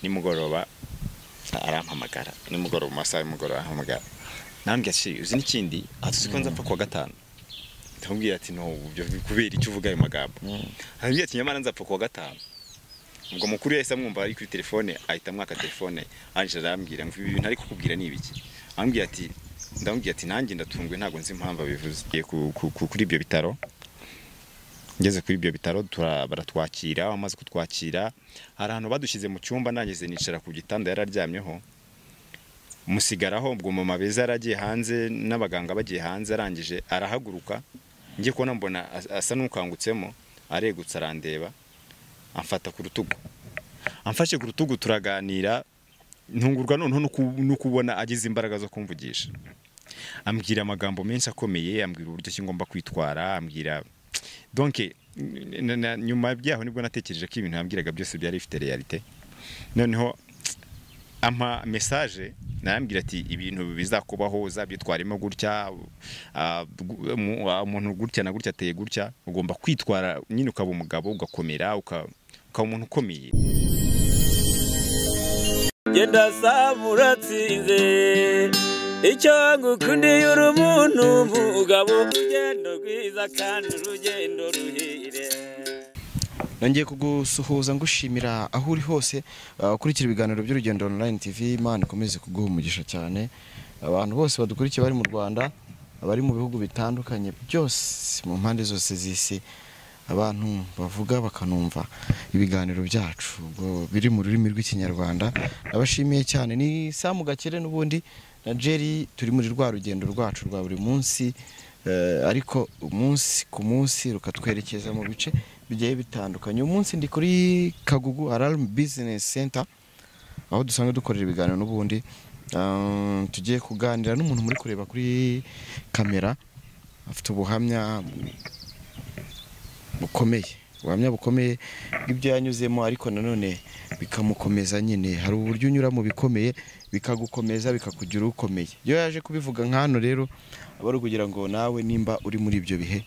nimugoroba arampamagara nimugoroba masaha y'umugoroba arampamagara nambye ati uzi n'ikindi atuziko nzapfa kwa gatanu ndamubwira ati no byo kubera icyo uvuga ayo magambo ambye ati nyamara nzapfa kwa gatanu ubwo mukuru yahise amwumva ari kuri telefone ahita amwaka telefone anje arambwira ngo ibintu ari kukubwira ni ibiki ambwira ati ndamubwira ati nanjye ndatungwe ntago nzi impamvu bivuze kuri ibyo bitaro ngeze kuri ibyo bitaro baratwakira amaze kutwakira hari ahantu badushyize mu cyumba nangeze nicara ku gitanda yararyamyeho musigaraho ubwo mama beza yaragiye hanze n'abaganga bagiye hanze arangije arahaguruka ngiye kubona mbona asa n'ukangutsemo aregutse arandeba amfata ku rutugu amfashe ku rutugu turaganira ntungurwa noneho no kubona agize imbaraga zo kumvugisha ambwira amagambo menshi akomeye ambwira uburyo ki ngomba kwitwara ambwira donc nyuma byaho nibwo natekereje ko ibintu yambwiraga byose byari bifite realite noneho ampa message narambwira ati ibintu bizakubaho uzabyitwaremo gutya umuntu gutya na gutya ateye gutya ugomba kwitwara nyine ukaba umugabo ugakomera ukaba umuntu ukomeye genda samuratsinze icyo ngukundiye uri umuntu mugabo urugendo rwiza kandi urugendo ruhire nongeye kugusuhuza ngushimira aho uri hose ukurikira ibiganiro by'Urugendo Online TV Imana ikomeze kuguha umugisha cyane abantu bose badukurikiye bari mu Rwanda abari mu bihugu bitandukanye byose mu mpande zose z'isi abantu bavuga bakanumva ibiganiro byacu biri mu rurimi rw'ikinyarwanda abashimiye cyane ni Samu Gakire n'ubundi na Jerry turi muri rwa rugendo rwacu rwa buri munsi ariko umunsi ku munsi rukatwerekeza mu bice bigiye bitandukanye umunsi ndi kuri Kagugu Alarm Business Center aho dusanga dukorera ibiganiro n'ubundi tugiye kuganira n'umuntu muri kureba kuri kamera afite ubuhamya bukomeye ibyo yanyuzemo ariko nanone bikamukomeza nyine hari uburyo unyura mu bikomeye bikagukomeza bikakugira ukomeye iyo yaje kubivuga nk'ano rero abari kugira ngo nawe nimba uri muri ibyo bihe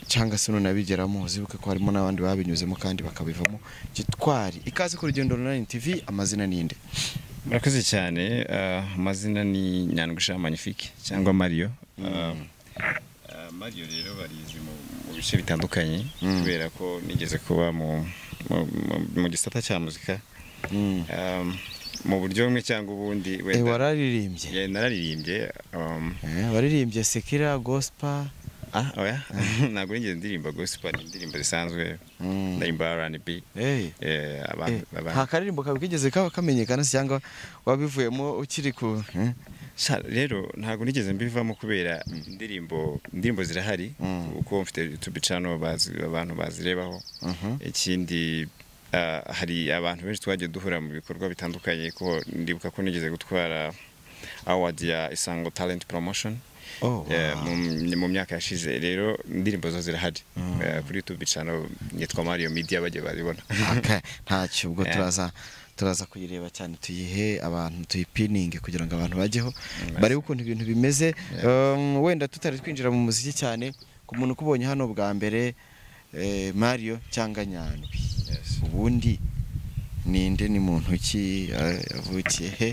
cyangwa se none abigeramo uzibuke ko harimo n'abandi babinyuzemo kandi bakabivamo gitwari ikaze ku Rugendo Online TV amazina ninde murakoze cyane amazina ni Nyandwisha Magnifique cyangwa Mario Mario rero barizi mu bice bitandukanye kubera ko nigeze kuba mu gisata cya muzika mu buryo bumwe cyangwa ubundi wararirimbye nararirimbye waririmbye sekira gospel oya ntabwo nigeze ndirimba gospel indirimbo zisanzwe ndirimba R&B nta karirimbo kabigeze kamenyekana cyangwa wabivuyemo ukiri ku rero ntabwo nigeze mbivamo kubera indirimbo zirahari uko mfite YouTube channel abantu bazirebaho ikindi hari abantu benshi twagiye duhura mu bikorwa bitandukanye ko ndibuka ko nigeze gutwara award ya Isango Talent Promotion mu myaka yashize rero indirimbo zo zirahari kuri YouTube channel yitwa Mario Media bagiye bazibona ntacyo ubwo turaza kuyireba cyane tuyihe abantu tuyipininge kugira ngo abantu bajyeho bari ukuntu ibintu bimeze wenda tutari twinjira mu muziki cyane ku muntu kubonye hano bwa mbere Mario cyangwa Nyandwi ubundi ninde ni muntu ki avukiye he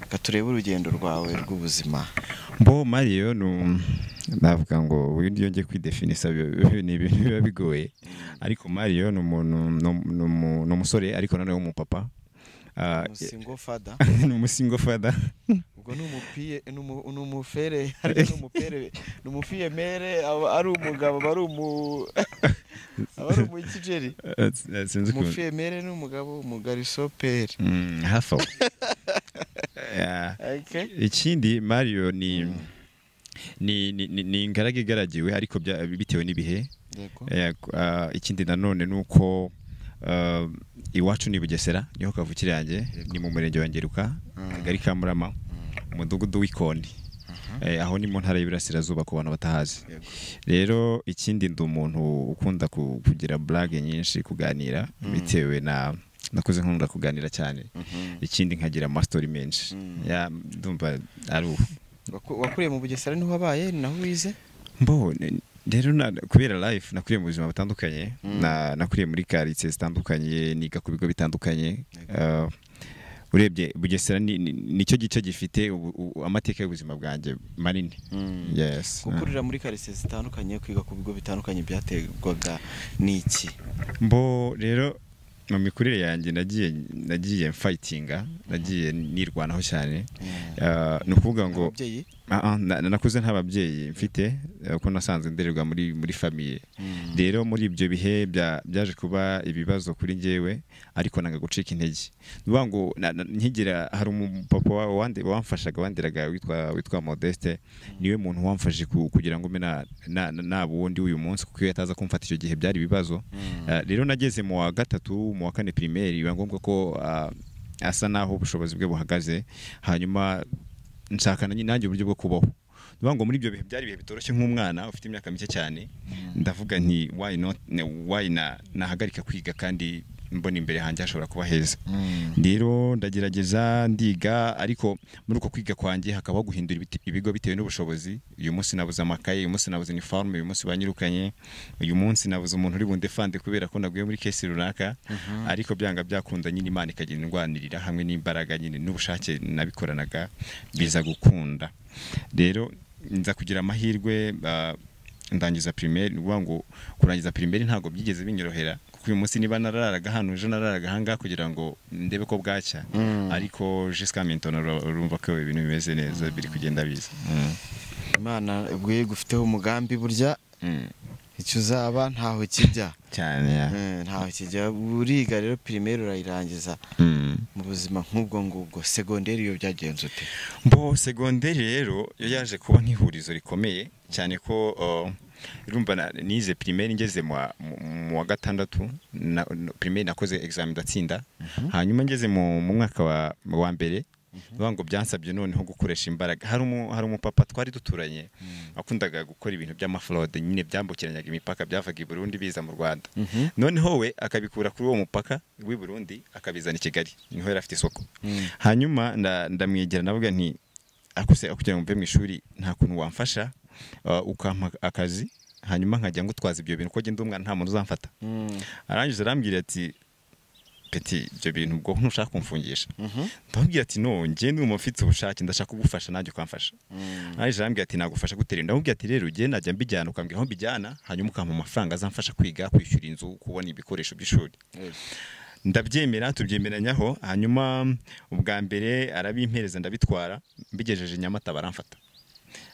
katureba urugendo rwawe rw'ubuzima Mario navuga ngo uburyo ngiye kwidefinisa ni ibintu biba bigoye ariko Mario ni umusore ariko nanone w'umupapa single father single father ubwo numufere numufiye mere ari umugabo ari umukijeri umufiye mere n'umugabo umugariso pere hafa ikindi Mario ni ingaraga igaragiwe ariko bitewe n'ibihe ikindi nanone nuko iwacu ni Bugesera niho kavukira yanjye ni mu murenge wa Ngeruka kagari ka Murama umudugudu w'Ikondi aho ni mu ntara y'Iburasirazuba ku bantu batahazi rero ikindi ndi umuntu ukunda kugira blague nyinshi kuganira bitewe nakuze nkunda kuganira cyane ikindi nkagira amastory menshi ndumva ari wakuriye mu Bugesera niho wabaye naho wize rero kubera life nakuriye mu buzima butandukanye nakuriye muri quartier zitandukanye niga ku bigo bitandukanye urebye Bugesera nicyo gice gifite amateka y'ubuzima bwanjye manini. Yes. Gukurira muri quartier zitandukanye kwiga ku bigo bitandukanye byategwaga n'iki? Mbo rero mu mikurire yanjye nagiye fightinga, nagiye nirwanaho cyane. No kuvuga ngo nakuze nta babyeyi mfite kuko nasanzwe ndererwa muri famille. Rero muri ibyo bihe byaje kuba ibibazo kuri njyewe ariko nanga gucika intege. Nuvuga ngo nkigira hari umupapa wamfashaga wanderaga witwa Modeste, niwe muntu wamfashije kugira ngo nabundi uyu munsi kuko yataza kumfata icyo gihe byari ibibazo. Rero nageze mu wa gatatu mu wa kane primaire biba ngombwa ko asa naho ubushobozi bwe buhagaze, hanyuma nshakana nanjye uburyo bwo kubaho. Nuvuga ngo muri ibyo bihe byari bihe bitoroshye nk'umwana ufite imyaka mike cyane, ndavuga nti why nahagarika kwiga kandi mbona imbere hanjye hashobora kuba heza. Rero ndagerageza ndiga, ariko muri uko kwiga kwanjye hakabaho guhindura ibigo bitewe n'ubushobozi. Uyu munsi nabuze amakaye, uyu munsi nabuze uniforme, uyu munsi banyirukanye, uyu munsi nabuze umuntu uri bundefande kubera ko naguye muri case runaka. Ariko byanga byakunda nyine Imana ikagira indwanirira hamwe n'imbaraga nyine n'ubushake nabikoranaga biza gukunda. Rero nza kugira amahirwe ndangiza primaire. Nuvuga ngo kurangiza primaire ntago byigeze binyorohera kuko uyu munsi niba nararaga hano ejo nararaga hanga kugira ngo ndebe ko bwacya, ariko jusqu'à maintenant urumva ko ibintu bimeze neza biri kugenda biza. Imana ubwiye gufiteho umugambi burya icyo uzaba ntaho kijya cyane. Ntaho kijya. Uriga rero primaire urayirangiza mu buzima nk'ubwo ngubwo. Secondaire yo byagenze ute? Mbo secondaire rero yaje kuba nk'ihurizo rikomeye cyane ko urumva nize primaire ngeze mu wa gatandatu primaire nakoze examen ndatsinda, hanyuma ngeze mu mwaka wa mbere ngo byansabye noneho gukoresha imbaraga. Hari umupapa twari duturanye akundaga gukora ibintu by'amafraude nyine byambukiranyaga imipaka, byavaga i Burundi biza mu Rwanda. Noneho we akabikura kuri uwo mupaka w'i Burundi akabizana i Kigali, niho yari afite isoko. Hanyuma ndamwegera navuga nti akuse kugira ngo mve mu ishuri nta kuntu wamfasha ukampa akazi hanyuma nkajya ngutwaza ibyo bintu ko genda umwana nta muntu uzamfata. Arangije arambwira ati peti ibyo bintu ubwo ntushaka kumfungisha. Ndamubwira ati no ngiye ndumva mfite ubushake ndashaka kugufasha nanjye ukamfasha. Arangije arambwira ati nagufasha gutera. Ndamubwira ati rero ugiye najya mbijyana ukambwira aho mbijyana hanyuma ukampa amafaranga azamfasha kwiga, kwishyura inzu, kubona ibikoresho by'ishuri. Ndabyemera, tubyemeranyaho. Hanyuma ubwa mbere arabimpereza ndabitwara, mbigejeje Nyamata baramfata.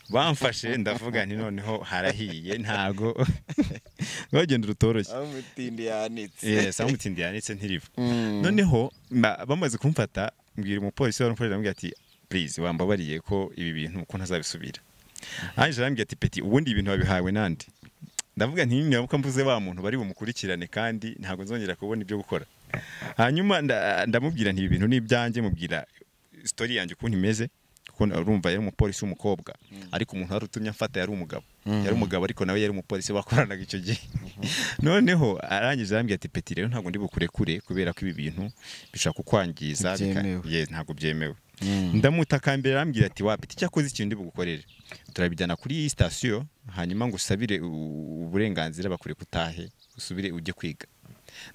Bamfashe ndavuga nti noneho harahiye ntago bagenda rutoroshye. Amutindi yanitse. Yes, amutindi yanitse ntiriva. Noneho bamaze kumfata mbwira umupolisi wari ambwira ati please wambabariye ko ibi bintu ko ntazabisubira. Anje arambwira ati peti ubundi ibintu babihawe nandi. Ndavuga nti nyabuka mvuze ba muntu bari bumukurikirane kandi ntago nzongera kubona ibyo gukora. Hanyuma ndamubwira nti ibi bintu ni ibyanjye, mubwira story yanjye ukuntu imeze. Urumva yari umupolisi w'umukobwa ariko umuntu wari utumye amfata yari umugabo ariko nawe yari umupolisi bakoranaga icyo gihe. Noneho arangije arambwira ati peti rero ntago ndi bukurekure kubera ko ibi bintu bishaka kukwangiza, ntago byemewe. Ndamutakambira arambwira ati wa peti cyakoze ikintu ndi bugukorere, turabijyana kuri station hanyuma ngo usabire uburenganzira bakure kutahe usubire ujye kwiga.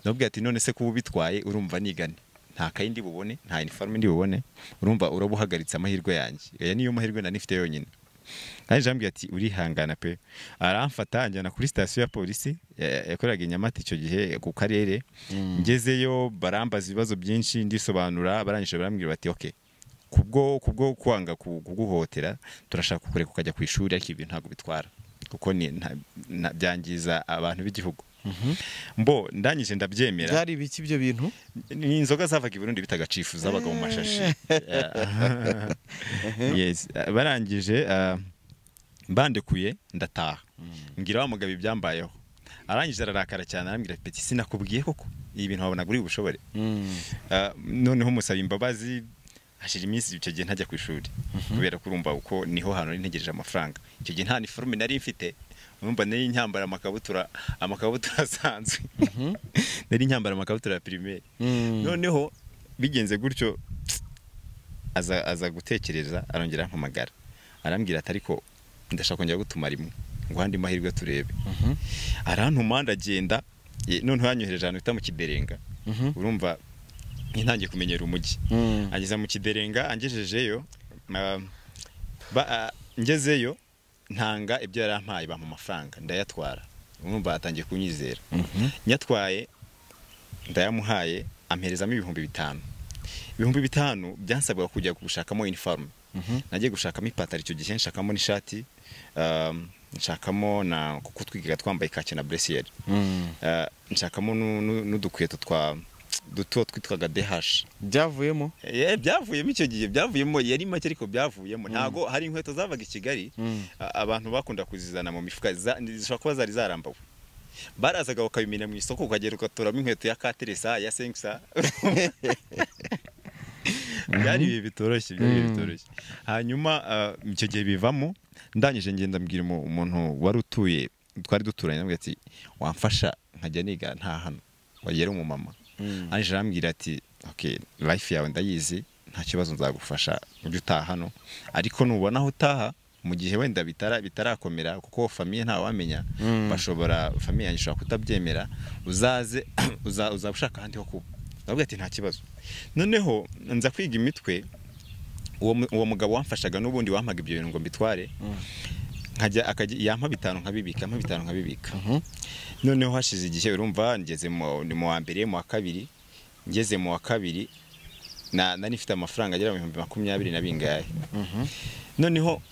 Ndabwira ati none se kuba bitwaye urumva nigane nta kayi ndi bubone, nta uniforme ndi bubone, urumva urabuhagaritse amahirwe yanjye. Aya niyo mahirwe nanifite yonyine. Kandi jambye ati urihangana pe. Aramfata anjyana kuri station ya polisi yakoraga Nyamata icyo gihe ku karere. Ngezeyo barambaza ibibazo byinshi ndisobanura, baranyisha barambwira bati okay, kubwo kwanga kuguhotera turashaka kukureka ukajya ku ishuri ariko ibintu ntago bitwara kuko byangiza abantu b'igihugu. Mbo ndangije ndabyemera. Byari biki ibyo bintu? Ni inzoga zavaga i Burundi bitaga cifu zabaga mu mashashi. Yes, barangije bandekuye ndataha. Ngira wa mugabo ibyambayeho. Arangije ararakara cyane arambwira peti sinakubwiye koko ibi bintu wabona guri ubushobore. Noneho musaba imbabazi. Hashira iminsi icyo gihe ntajya ku ishuri kubera kurumva uko niho hano ntegereje amafaranga. Icyo gihe nta uniforme nari mfite, urumva nari nyambara amakabutura asanzwe. Nari nyambara amakabutura ya primaire. Noneho bigenze gutyo aza gutekereza arongera ampamagara. Arambwira ati ariko ndashaka kongera gutuma rimwe ngo handi mahirwe turebe arantuma ndagenda noneho yanyohereje ahantu bita mu Kiderenga urumva ntangiye kumenyera umujyi ageza mu Kiderenga angejejeyo ngezeyo ntanga ibyo yarampaye bampa amafaranga ndayatwara urumva atangiye kunyizera nyatwaye ndayamuhaye amperezamo 5,000 5,000 byansabwa kujya gushakamo uniforme nagiye gushakamo ipataro icyo gihe nshakamo n'ishati nshakamo na kuko twigaga twambaye kake na brassiere nshakamo n'udukweto duto twitwaga DH byavuyemo byavuyemo icyo gihe byavuyemo yari make ariko byavuyemo ntago hari inkweto zavaga i Kigali abantu bakunda kuzizana mu mifuka zishobora kuba zari zarambawe barazaga bakabimena mu isoko ukagera ugatoramo inkweto ya Kateresa ya Sengsa byari bitoroshye hanyuma icyo gihe bivamo ndangije ngenda mbwira umuntu wari utuye twari duturanye nabwo ati wamfasha nkajya niga nta hano wagera umumama anije arambwira ati okay life yawe ndayizi nta kibazo nzagufasha ujye utaha hano ariko nubona aho utaha mu gihe wenda bitarakomera kuko famille nta wamenya bashobora famille yanyu ishobora kutabyemera uzaze uzabushaka handi ho kuba nabwo ati nta kibazo noneho nza kwiga imitwe uwo mugabo wamfashaga n'ubundi wampaga ibyo bintu ngo mbitware nkajya yampa 5 nkabibika noneho hashize igihe urumva ngeze mu wa mbere mu wa kabiri ngeze mu wa kabiri nani mfite amafaranga agera mu 20 na bingahe noneho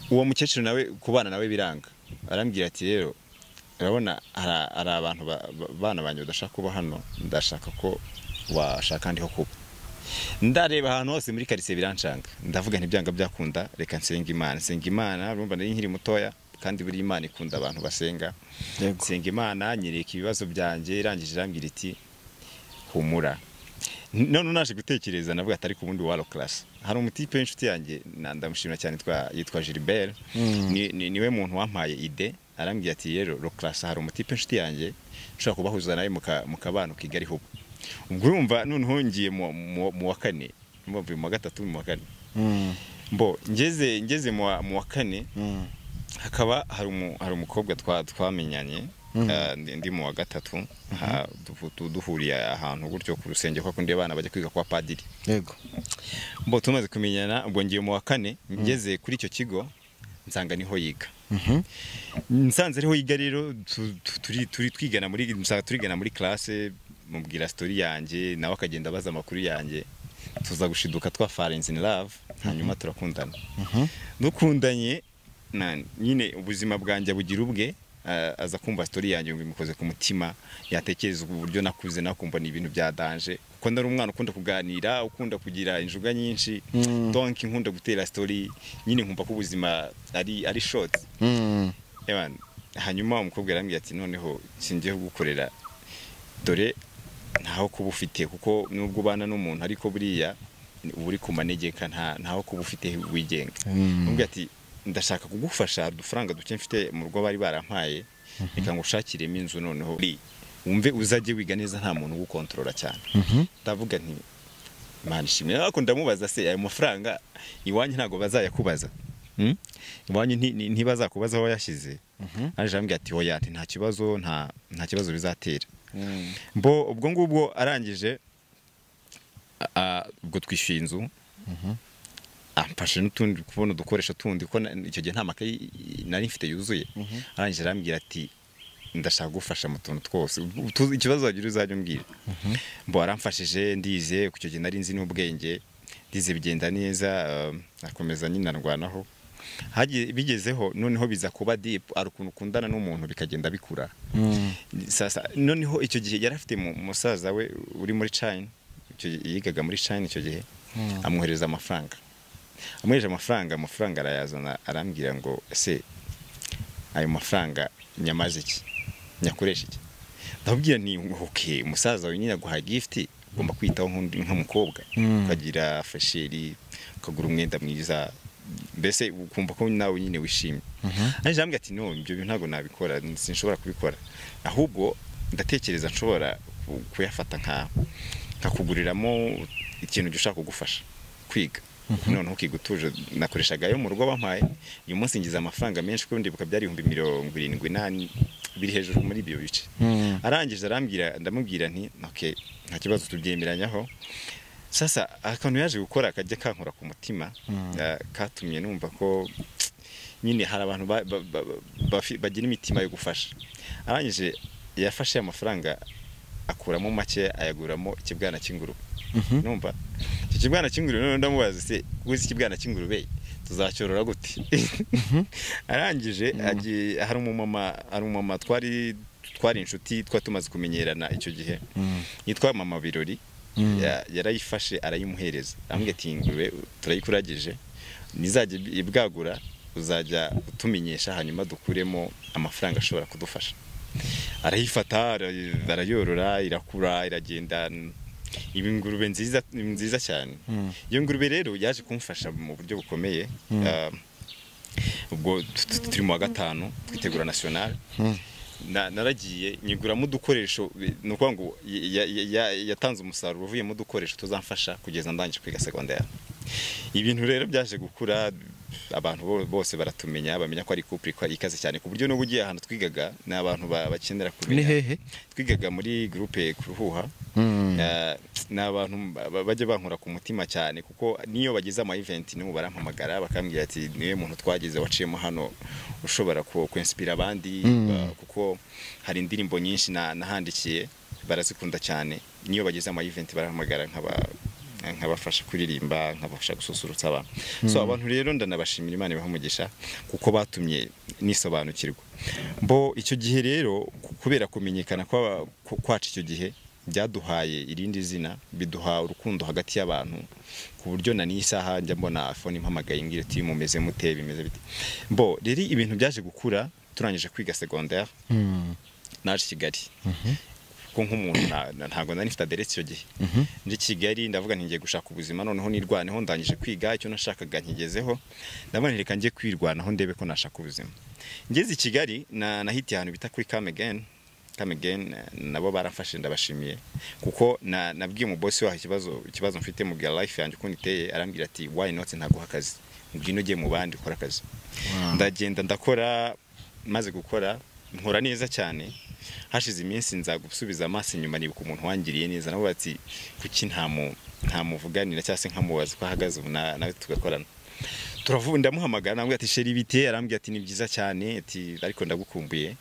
uwo mukecuru nawe kubana nawe biranga arambwira ati rero urabona ari abantu bana banye badashaka kuba hano ndashaka ko washaka ndi ho kuba ndareba ahantu hose muri quartier birancanga ndavuga ntibyanga byakunda reka nsenga Imana urumva nari nkiri mutoya kandi buri Imana ikunda abantu basenga nsenga Imana nyereka ibibazo byanjye irangije irambwira iti humura none naje gutekereza navuga atari ku bundi wa class hari umutipe w'inshuti yanjye ndamushimira cyane yitwa Gilbert niwe muntu wampaye ide arambwira ati rero class hari umutipe w'inshuti yanjye ushaka kubahuza nawe mu kabano Kigali hubu ubwo urumva noneho ngiye mu wa kane mu wa gatatu mu wa kane mbo ngeze mu wa kane hakaba hari umukobwa twamenyanye ndi mu wa gatatu duhuriye ahantu gutyo ku rusenge kwa kundi abana bajya kwiga kwa padiri yego mbo tumaze kumenyana ubwo ngiye mu wa kane ngeze kuri icyo kigo nsanga niho yiga nsanze ariho yiga rero turi twigana muri classe mubwira story yanjye nawe akagenda baza amakuru yanjye tuza gushiduka twa Falling in Love hanyuma turakundana dukundanye nyine ubuzima bwanjye bugira ubwe aza kumva story yanjye ngo imukoze ku mutima yatekereza uburyo nakuze nakumva ni ibintu bya danger kuko ndari umwana ukunda kuganira ukunda kugira injuga nyinshi donc nkunda gutera story nyine nkumva ko ubuzima ari short hanyuma umukobwa yarambwiye ati noneho singiye gukorera dore ntaho kuba ufite kuko nubwo ubana n'umuntu ariko buriya uri ku manegeka ntaho kuba ufite wigenga nubwo ati ndashaka kugufasha udufaranga duke mfite mu rugo bari barampaye reka ngushakiremo inzu noneho wumve uzajye wiga neza nta muntu ugukontorora cyane ndavuga nti Imana ishimwe ariko ndamubaza se ayo mafaranga iwanyu ntago bazayakubaza iwanyu ntibazakubaza aho yashize aje ambwira ati oya ati nta kibazo bizatera ubwo ngubwo arangije ubwo twishyuye inzu amfashe n'utundi kubona udukoresho tundi ko icyo gihe nta makayi nari mfite yuzuye arangije arambwira ati ndashaka gufasha mu tuntu twose ikibazo wagira uzajya umbwira aramfashije ndize ku cyo gihe nari nzi n'ubwenge ndize bigenda neza akomeza nyine arwanaho bigezeho noneho biza kuba deep ari ukuntu ukundana n'umuntu bikagenda bikura sasa noneho icyo gihe yari afite musaza we uri muri China yigaga muri China icyo gihe amwohereza amafaranga amafaranga arayazana arambwira ngo ese ayo mafaranga nyamaze iki nyakoresha iki ndabwira ni okay umusaza we nyine aguha gift ugomba kwitaho nk'umukobwa ukagira fasheri ukagura umwenda mwiza mbese ukumva ko nawe nyine wishimye aje ambwira ati no ibyo bintu ntago nabikora sinshobora kubikora ahubwo ndatekereza nshobora kuyafata nka kuguriramo ikintu gishaka kugufasha kwiga none ukigutuje nakoreshaga yo mu rugo bampaye uyu munsi ngize amafaranga menshi kuko ndibuka byari 78 biri hejuru muri ibyo bice arangije arambwira ndamubwira nti okay nta kibazo tubyemeranyaho sasa akantu yaje gukora akajya kankora ku mutima katumye numva ko nyine hari abantu bagira imitima yo gufasha arangije yafashe amafaranga akuramo make ayaguramo ikibwana cy'ingurube numva iki kibwana cy'ingurube none ndamubaza se kuzi ikibwana cy'ingurube tuzacyorora gute arangije hari umumama twari inshuti twatumaze kumenyerana icyo gihe yitwa mama Birori yarayifashe arayimuhereza ambwe ati ingurube turayikuragije nizajye ibwagura uzajya utumenyesha hanyuma dukuremo amafaranga ashobora kudufasha arayifata arayorora irakura iragenda ibi ngurube nziza cyane iyo ngurube rero yaje kumfasha mu buryo bukomeye ubwo turi mu wa gatanu twitegura national naragiye nyiguramo udukoresho nuko ngo yatanze umusaruro uvuye mu dukoresho tuzamfasha kugeza ndangije kwiga secondaire ibintu rero byaje gukura abantu bose baratumenya bamenya ko ari couple ko ikaze cyane ku buryo n'ubugiye ahantu twigaga n'abantu bakenera kumenya ni hehe twigaga muri groupe Kuruhuha n'abantu bajye bankora ku mutima cyane kuko niyo bagize ama event nibo barampamagara bakambwira ati niwe muntu twagize waciyemo hano ushobora ku inspire abandi kuko hari indirimbo nyinshi nahandikiye barazikunda cyane niyo bagize ama event barahamagara nkabafasha kuririmba nkabafasha gususurutsa abantu so abantu rero ndanabashimira Imana ibahamugisha kuko batumye nisobanukirwa mbo icyo gihe rero kubera kumenyekana kwacu icyo gihe byaduhaye irindi zina biduha urukundo hagati y'abantu ku buryo na n'isaha njya mbona phone impamagaye ngira ati mumeze mute bimeze bite mbo rero ibintu byaje gukura turangije kwiga secondaire naje Kigali ko nk'umuntu ntago nari mfite aderesi icyo gihe ndi Kigali ndavuga ntigiye gushaka ubuzima noneho nirwaneho ndangije kwiga icyo nashakaga nkigezeho ndabona reka ngiye kwirwanaho ndebe ko nashaka ubuzima ngeze i Kigali nahitiye ahantu bita kuri Come Again nabo barafashe ndabashimiye kuko nabwiye mu boss waho ikibazo mfite mu bya life yanjye uko niteye arambwira ati why not ntaguha akazi ngwino ugiye mu bandi ukora akazi ndagenda ndakora maze gukora nkora neza cyane hashize iminsi nza gusubiza amaso inyuma nibuka umuntu wangiriye neza nabo bati kuki nta muvuganira cyase nkamubaza ko ahagaze ubu nawe tugakorana turavunda muhamagara nambwe ati sheri bite arambwiye ati ni byiza cyane ati ariko ndagukumbuye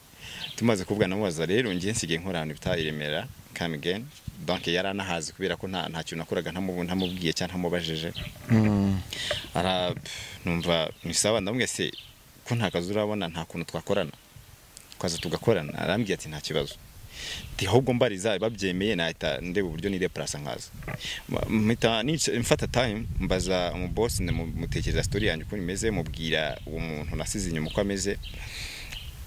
tumaze kuvugana namubaza rero ngiye nsigaye nkora ahantu bita Iremera Come Again donc yaranahazi kubera ko nta kintu nakoraga ntamubwiye cyangwa ntamubajije numva nisaba ndamwe se ko nta kazi urabona nta kuntu twakorana kwaza tugakorana arambwiye ati nta kibazo ndi ahubwo mbariza babyemeye nahita ndeba uburyo ni replace nkaza mfata time mbaza mu boss mutekereza story yanjye uko nimeze mubwira uwo muntu nasize inyuma uko ameze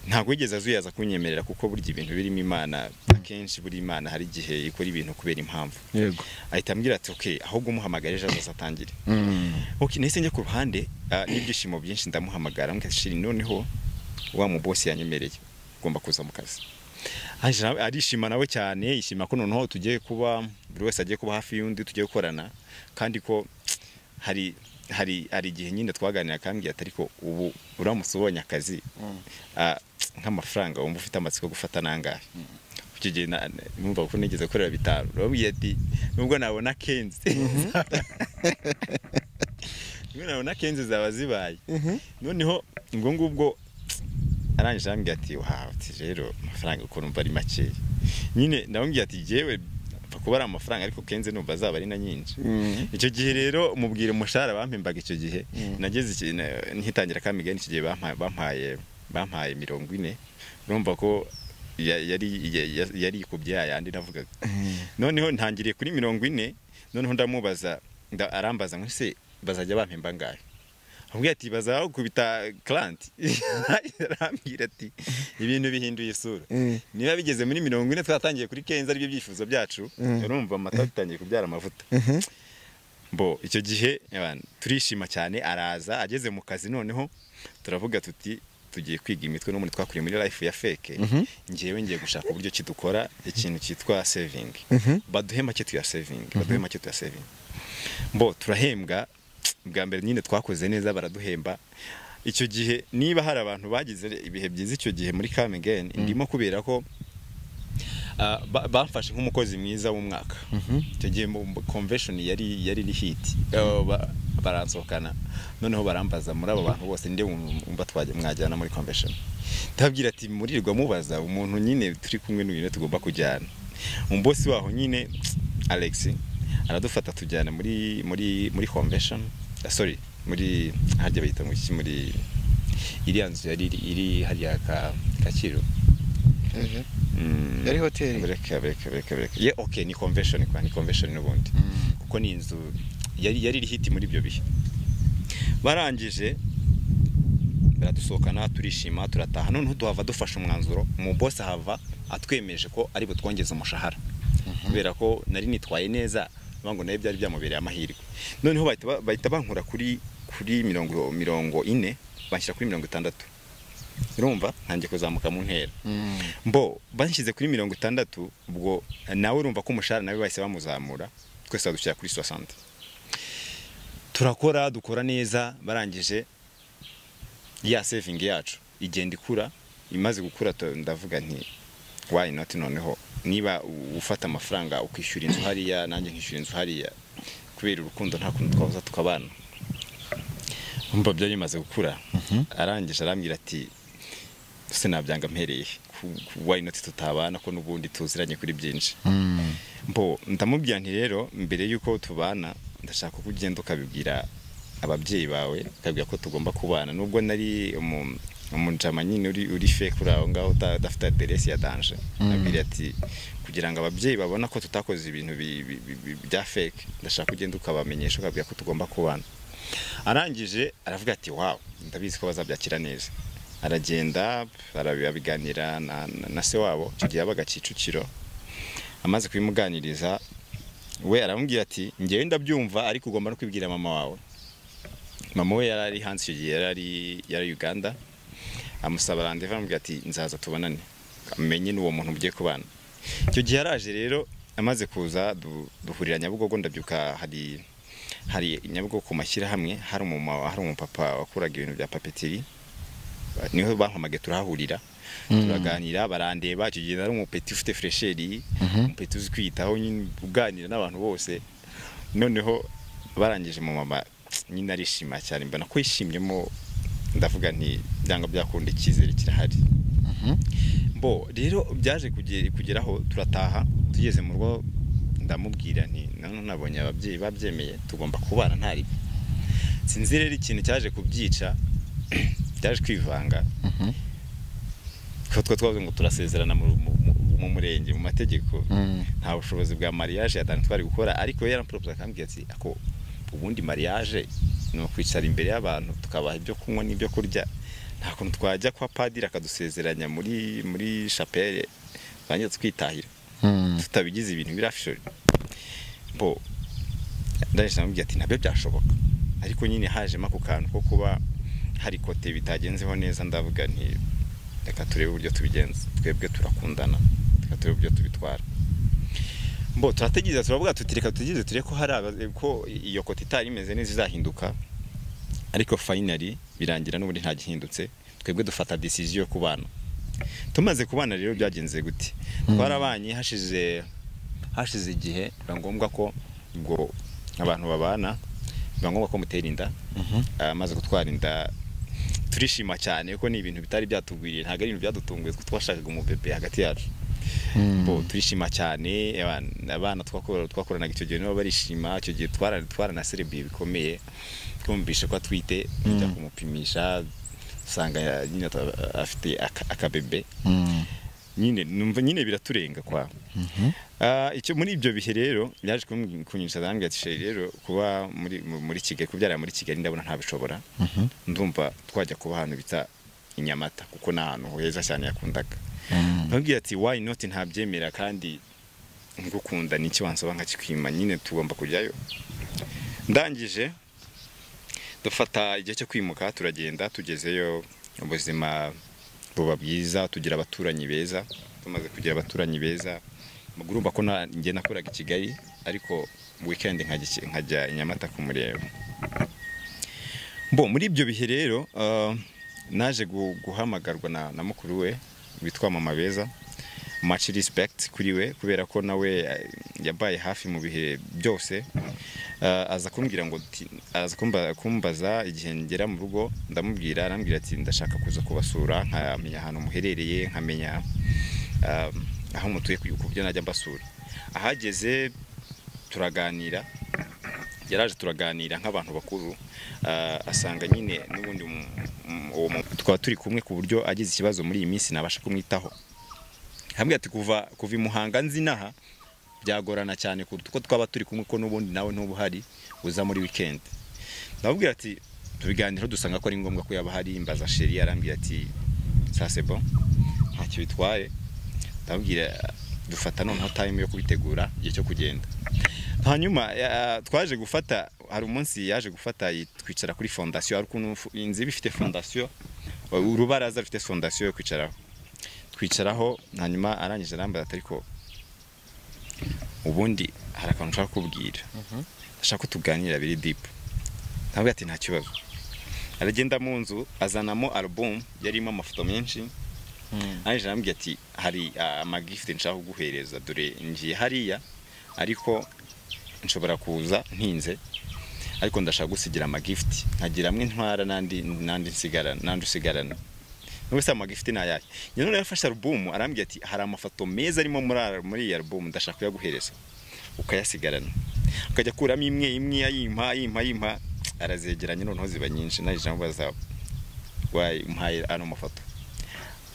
ntago yigeze azuyaza kunyemerera kuko burya ibintu birimo Imana akenshi buri Imana hari igihe ikora ibintu kubera impamvu yego ahita ambwira ati okay ahubwo muhamagara ejo azatangire okay nese njye ku ruhande n'ibyishimo byinshi ndamuhamagara mbwira noneho wa mu boss yanyemereye ugomba kuza mu kazi arishima nawe cyane yishima ko noneho tugiye kuba buri wese agiye kuba hafi y'undi tugiye gukorana kandi ko hari igihe nyine twaganira akambwira ati ariko ubu uramutse ubonye akazi nk'amafaranga wumva ufite amatsiko gufata nangahe icyo gihe numva ko nigeze korera 5 urabwiye ati nubwo nabona kenzi zaba zibaye noneho ngo ngubwo arangije ambwira ati ati rero amafaranga uko numva ari make nyine ndabambwira ati jewe kuba ari amafaranga ariko kenze numva azaba ari na nyinshi icyo gihe rero mubwire umushahara bampembaga icyo gihe nageze nkitangira Come Again icyo gihe bampaye 40 urumva ko yari ikubye yandi navugaga noneho ntangiriye kuri 40 noneho ndamubaza arambaza ngo se bazajya bampemba ngahe ambwira ati bazaho kubita client arambwira ati ibintu bihinduye isura niba bigeze muri 40 twatangiye kuri kenza ari byo byifuzo byacu urumva amata bitangiye kubyara amavuta mbo icyo gihe turishima cyane araza ageze mu kazi noneho turavuga tuti tugiye kwiga imitwe no muri twakuriye muri life ya fake ngiyewe ngiye gushaka uburyo kidukora ikintu cyitwa saving baduhe make tuya saving mbo turahembwa bwa mbere nyine twakoze neza baraduhemba icyo gihe niba hari abantu bagize ibihe byiza icyo gihe muri Come Again ndimo kubera ko bamfashe nk'umukozi mwiza w'umwaka icyo gihe convention yari hit baransohokana noneho barambaza muri abo bantu bose nde umva twaje mwajyana muri convention ndabwira ati murirwa mubaza umuntu nyine turi kumwe n'uyu tugomba kujyana umbosi waho nyine Alex aradufata tujyana muri convention sorry muri harya bayita mu iki muri iriya nzu iri hariya Kacyiru yari hotel bereka ye okay ni convention n'ubundi kuko ni inzu yari hiti muri ibyo bihe barangije baradusohokana turishima turataha noneho duhava dufasha umwanzuro mu boss hava atwemeje ko ari butwongeza umushahara kubera ko nari nitwaye neza bango naye byari byamubereye amahirwe noneho bahita bankura kuri 40 banshyira kuri 60 urumva ntangiye kuzamuka mu ntera mbo banshyize kuri 60 ubwo nawe urumva ko umushahara nawe bahise bamuzamura twese badushyira kuri 60 turakora dukora neza barangije ya saving yacu igenda ikura imaze gukura ndavuga nti why not noneho niba ufata amafaranga ukishyura inzu hariya nanjye nkishyura inzu hariya kubera urukundo nta kuntu twabuza tukabana umva byo bimaze gukura arangije arambwira ati se nabyanga mpereye why not tutabana ko nubundi tuziranye kuri byinshi mbo ndamubwira nti rero mbere yuko tubana ndashaka ko ugenda ukabibwira ababyeyi bawe kabwira ko tugomba kubana nubwo nari umunjama nyine uri fake kuri aho ngaho udafite aderesi ya danje abwira ati kugira ngo ababyeyi babona ko tutakoze ibintu bya fake ndashaka ugenda ukabamenyesha ukabwira ko tugomba kubana arangije aravuga ati wow ndabizi ko bazabyakira neza aragenda arabiganira na se wabo icyo gihe yabaga Kicukiro amaze kubimuganiriza we aramubwira ati ngewe ndabyumva ariko ugomba no kwibwira mama wawe mama we yarari hanze icyo gihe yari Uganda amusaba rendez-vous aramubwira ati nzaza tubonane amenye n'uwo muntu mugiye kubana icyo gihe yaraje rero amaze kuza duhurira Nyabugogo ndabyuka hari Nyabugogo ku mashyira hamwe hari umupapa wakuraga ibintu bya papeterie niho bampamage turahurira turaganira barandeba icyo gihe ari umupeti ufite fresheri umupeti uzi kwitaho nyine uganira n'abantu bose noneho barangije mu mama nyine arishima cyane mbona ko yishimyemo ndavuga nti byanga byakunda ikizere kirahari mbo rero byaje kugeraho turataha tugeze mu rugo ndamubwira nti nabonye ababyeyi babyemeye tugomba kubana ntari sinzi rero ikintu cyaje kubyica byaje kwivanga ko twavuze ngo turasezerana mu murenge mu mategeko nta bushobozi bwa mariage yadani twari gukora ariko yarampropose akambwira ati ako ubundi mariage no kwicara imbere y'abantu tukabaha ibyo kunywa n'ibyo kurya nta kuntu twajya kwa padiri akadusezeranya muri chapelle banjye twitahira tutabigize ibintu birafishori bo ndaje namubwira ati nabyo byashoboka ariko nyine hajemo ako kantu ko kuba hari kote bitagenzeho neza ndavuga nti reka turebe uburyo tubigenza twebwe turakundana reka turebe uburyo tubitwara mbo turategiza turavuga tutireka tugize turi ko hari ko iyo kote itari imeze neza izahinduka ariko finally birangira n'ubundi nta gihindutse twebwe dufata decision yo kubana tumaze kubana rero byagenze gute twarabanye hashize igihe ngombwa ko ubwo abantu babana ngombwa ko mutera inda amaze gutwara inda turishima cyane ko ni ibintu bitari byatugwiriye ntago ari ibintu byadutunguye twashakaga umubebe hagati yacu bo turishima cyane abana twakoranaga icyo gihe nibo barishima icyo gihe twarana celebrate bikomeye twumvishe ko atwite njya kumupimisha usanga nyine afite akabebe nyine biraturenga kwa icyo muri ibyo bihe rero yaje kunyisha ndambwira ati rero kuba muri Kigali kubyara muri Kigali ndabona ntabishobora ndumva twajya kuba ahantu bita Inyamata kuko na ahantu heza cyane yakundaga ndabwira ati why not ntabyemera kandi ngukunda n'iki wansaba nkakikwima nyine tugomba kujyayo ndangije dufata igihe cyo kwimuka turagenda tugezeyo ubuzima buba bwiza tugira abaturanyi beza tumaze kugira abaturanyi beza mugurumba ko njye nakoraga i Kigali ariko weekend nkajya Inyamata kumureba muri ibyo bihe rero naje guhamagarwa na mukuru we witwa Mama Beza. Much respect kuri we kubera ko nawe yabaye hafi mu bihe byose. Aza kumbwira ngo kumbaza igihe ngera mu rugo, ndamubwira, arambwira ati ndashaka kuza kubasura, nkamenya ahantu muherereye, nkamenya aho mutuye ku byo najya mbasura. Ahageze turaganira, yaraje turaganira nk'abantu bakuru, asanga nyine n'ubundi twaba turi kumwe ku buryo agize ikibazo muri iyi minsi nabasha kumwitaho. Hambwira ati kuva i Muhanga nzi naha byagorana cyane kuko twaba turi kumwe ko n'ubundi nawe ntubuhari uza muri weekend. Ndababwira ati tubiganiraho, dusanga ko ari ngombwa ko yaba hari. Mbaza Sheri, arambwira ati ça c'est bon, ntacyo bitwaye. Ndababwira dufata noneho time yo kubitegura igihe cyo kugenda. Hanyuma twaje gufata, hari umunsi yaje gufata twicara kuri fondation, ari ukuntu inzu bifite fondation, urubaraza rufite fondation yo kwicaraho. Hanyuma arangije arambaza ariko ubundi hari akantu nshaka kubwira, ndashaka ko tuganira biri deep. Ntabwo ati nta kibazo. Aragenda mu nzu azanamo album yarimo amafoto menshi. Arangije arambwira ati hari amagift nshaka kuguhereza, dore ngiye hariya ariko nshobora kuza ntinze, ariko ndashaka gusigira amagift, nkagira amwe ntwara nandi usigarana. Nubwo se amagift nayaye. Nyine yafashe album, arambwira ati hari amafoto meza arimo muri iyi album, ndashaka kuyaguhereza ukayasigarana. Ukajya kuramo imwe ayimpa, arazegeranye noneho ziba nyinshi. Naje mubaza why umpaye ano mafoto.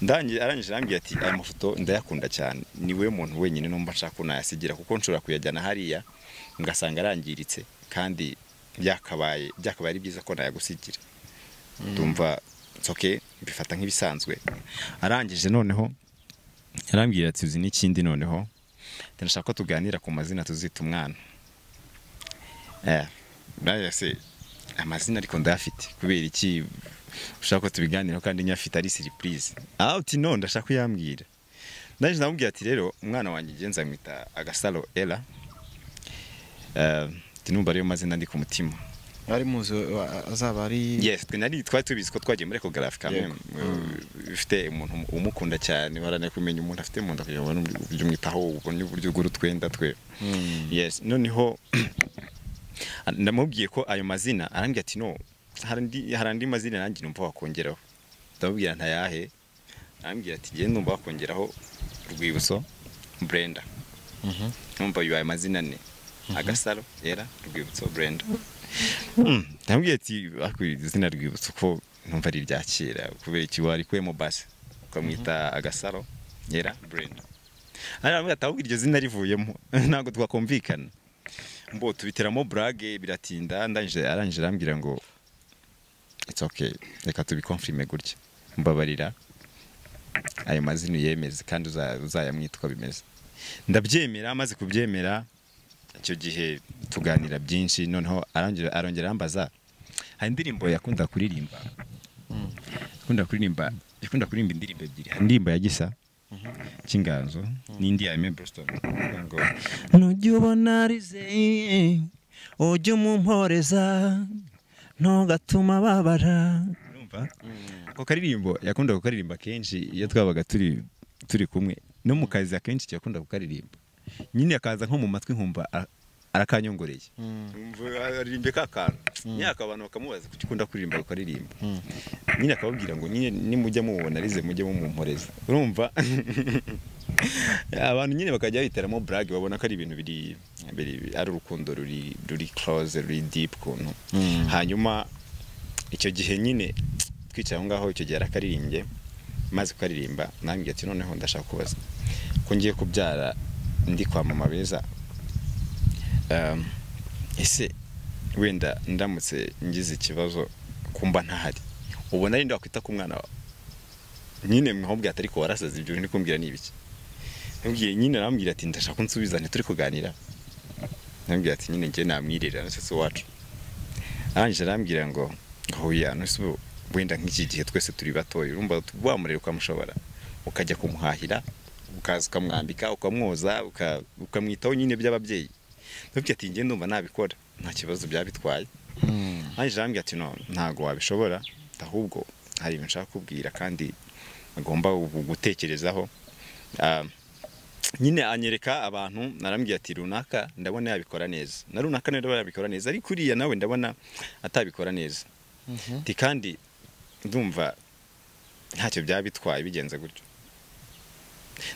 Arangije arambwira ati aya mafoto ndayakunda cyane, niwe muntu wenyine numva nshaka ko nayasigira, kuko nshobora kuyajyana hariya ngasanga arangiritse kandi byakabaye ari byiza ko nayagusigira. Ndumva okay, bifata nk'ibisanzwe. Arangije noneho arambwira ati uzi n'ikindi noneho ndashaka ko tuganira ku mazina tuzita umwana. Nayase amazina ariko ndafite, kubera iki ushaka ko tubiganiraho kandi nyafite ari surprise. Uti no, ndashaka kuyambwira. Ndaje ndamubwira ati rero umwana wanjye genza mwita Agasaro Ella. Tinumva rero mazina ndi ku mutima. Ari muzo azaba ari yes, twari tubizi ko twagiye muri ecography kamwe. Bifite umuntu umukunda cyane, barane kumenya umuntu afite mu nda kugira ngo uburyo mwitaho, ubonye uburyo gurutwenda twe. Yes, noneho ndamubwiye ko ayo mazina, arambwira ati no, hari andi mazina nanjye numva wakongeraho. Ndababwira ntayahe. Arambwira ati genda numva wakongeraho Rwibutso Brenda. Numva ayo mazina ne Agasaro Ella Rwibutso Brenda. Ndamubwira ati izina Rwibutso ko numva ari irya kera, kubera iki wari kwemo base ukamwita Agasaro Ella Brenda. Arambwira ati ahubwo iryo zina rivuyemo ntabwo twakumvikana. Tubiteramo brage biratinda. Arangije arambwira ngo it's okay, reka tubikonfirme gutya, mbabarira ayo mazina yemeze kandi uzayamwitwa bimeze. Ndabyemera. Amaze kubyemera icyo gihe tuganira byinshi. Noneho arongera ambaza hari indirimbo yakunda kuririmba. Yakunda kuririmba indirimbo ebyiri. Hari indirimbo ya Gisa cy'inganzo n'indi ya Broston ngo nujya ubona rize ujye umumporeza ntugatuma babara. Urumva ko karirimbo yakunda kukaririmba kenshi iyo twabaga turi kumwe, no mu kazi akenshi yakunda kukaririmba. Nyine akaza nko mu matwi nkumva arakanyongoreye. Aririmbe kakantu nyaka abantu bakamubaza kuki ukunda kuririmba ukaririmba. Nyine akababwira ngo nyine nimujya mubona rize mujye mumporeza. Urumva abantu nyine bakajya biteramo brag, babona ko ari ibintu biri ari urukundo ruri close, ruri deep kuntu. Hanyuma icyo gihe nyine twicaye aho ngaho, icyo gihe arakaririmbye. Maze kukaririmba nambwiye ati noneho ndashaka kubaza ko ngiye kubyara ndi kwa Mama Beza, ese wenda ndamutse ngize ikibazo kumba ntahari, ubona ari ndakwita ku mwana wawe? Nyine mwahubwiye atari ko warasaze ibyo ni kumbwira n'ibiki. Nambwiye nyine, arambwira ati ndashaka kunsubizane turi kuganira. Nambwiye ati nyine ngiye namwirira nasese wacu. Arangije arambwira ngo hoya nose wenda nk'iki gihe twese turi batoye, urumva wamurera ukamushobora ukajya kumuhahira, ukaza ukamwambika, ukamwoza, ukamwitaho nyine by'ababyeyi. Nabwiye ati ngiye ndumva nabikora nta kibazo byabitwaye. Ange arambwira ati no ntago wabishobora ahubwo hari ibintu nshaka kubwira kandi agomba gutekerezaho. Nyine anyereka abantu narambwiye ati runaka ndabona yabikora neza na runaka ndabona yabikora neza ariko uriya nawe ndabona atabikora neza. Ti kandi ndumva ntacyo byaba bitwaye bigenze gutyo.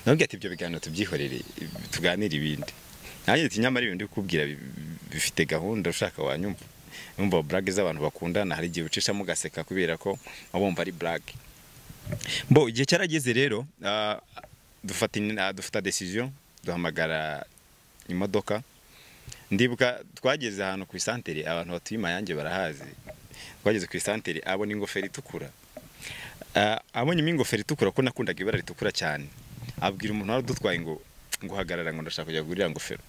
Nabwiye ati ibyo biganiro tubyihorere tuganire ibindi. Nanjye ati nyamara ibindi kubwira bifite gahunda ushaka wanyumva. Numva brag z'abantu bakundana hari igihe ucishamo gaseka kubera ko abomba ari brag. Mbo igihe cyarageze rero dufata decision duhamagara imodoka. Ndibuka twageze ahantu ku isantere abantu batuyima yanjye barahazi. Twageze ku isantere abona ingofero itukura. Abonye ingofero itukura ko nakundaga ibara ritukura cyane. Abwira umuntu wari dutwaye ngo hagarara ngo ndashaka kujya kugurira ingofero.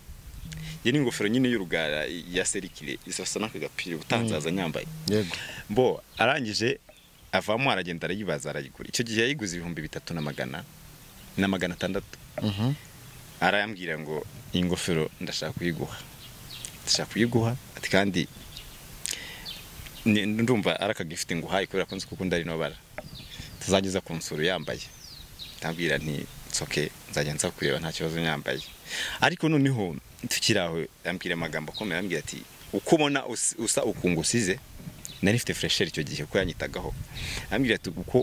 Ye ni ingofero nyine y'urugara ya serikire isasa n'akagapira utanzaza nyambaye. Yego. Mbo arangije avamo aragenda arayibaza arayigura. Icyo gihe yayiguze 3,600. Arayambwira ngo iyi ngofero ndashaka kuyiguha. Ati kandi ndumva arakagifite nguhaye kubera ko nzi kuko ndari no bara. Tuzageza ku nsuru yambaye. Ndabwira nti okay nzajya nza kureba nta kibazo nyambaye. Ariko noneho tukiraho ambwira amagambo akomeye ambwira ati uko ubona usa ukungusize nari mfite fresher icyo gihe ko yanyitagaho. Ambwira ati uko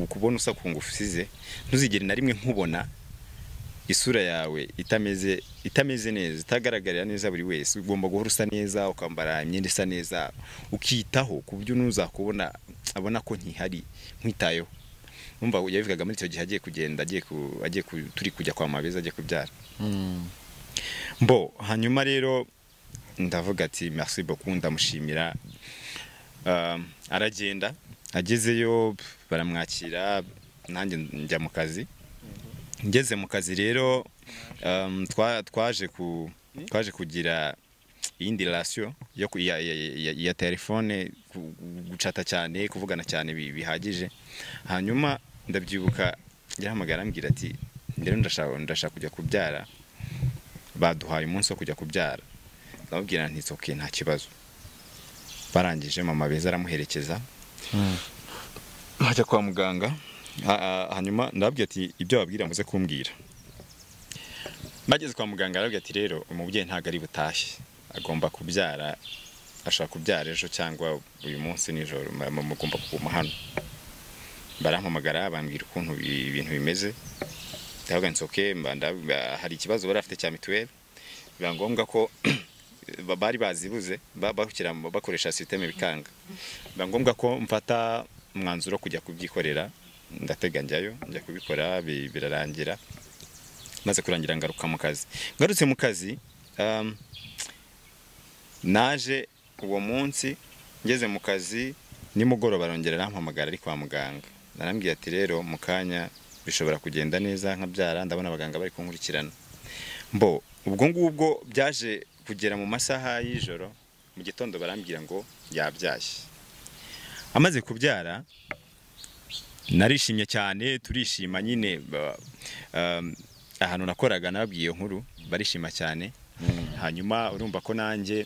ukubona usa kungusize ntuzigere na rimwe nkubona isura yawe itameze neza itagaragarira neza buri wese. Ugomba guhora usa neza ukambara imyenda isa neza ukitaho ku buryo nuzakubona abona ko ntihari nkwitayeho. Numva yabivugaga muri icyo gihe agiye kugenda turi kujya kwa Mabeza agiye kubyara. Mbo hanyuma rero ndavuga ati merci beaucoup ndamushimira. Aragenda agezeyo baramwakira nanjye njya mu kazi. Ngeze mu kazi rero twaje kugira iyindi relation ya telefone gucata cyane kuvugana cyane bihagije. Hanyuma ndabyibuka yahamagara ambwira ati ndero ndashaka kujya kubyara baduhaye umunsi wo kujya kubyara. Ndababwira nti okay nta kibazo. Barangije mama Beza aramuherekeza hajya kwa muganga. Hanyuma ndababwira ati ibyo babwira muze kumbwira. Bageze kwa muganga arabwira ati rero umubyeyi ntago ari butashye agomba kubyara ashaka kubyara ejo cyangwa uyu munsi nijoro mugomba kuguma hano. Barampamagara bambwira ukuntu ibintu bimeze. Ndavuga nti okay hari ikibazo barafite cya mituweli biba ngombwa ko bari bazibuze bakoresha systeme bikanga. Biba ngombwa ko mfata umwanzuro kujya kubyikorera. Ndatega njyayo njya kubikora birarangira. Maze kurangira ngaruka mu kazi. Ngarutse mu kazi naje uwo munsi ngeze mu kazi nimugoroba barongera arampamagara ari kwa muganga. Narambwiye ati rero mu kanya bishobora kugenda neza nkabyara ndabona abaganga bari kunkurikirana. Mbo ubwo ngubwo byaje kugera mu masaha y'ijoro mu gitondo barambwira ngo yabyaye. Amaze kubyara narishimye cyane turishima nyine ahantu nakoraga nababwiye iyo nkuru barishima cyane. Hanyuma urumva ko nanjye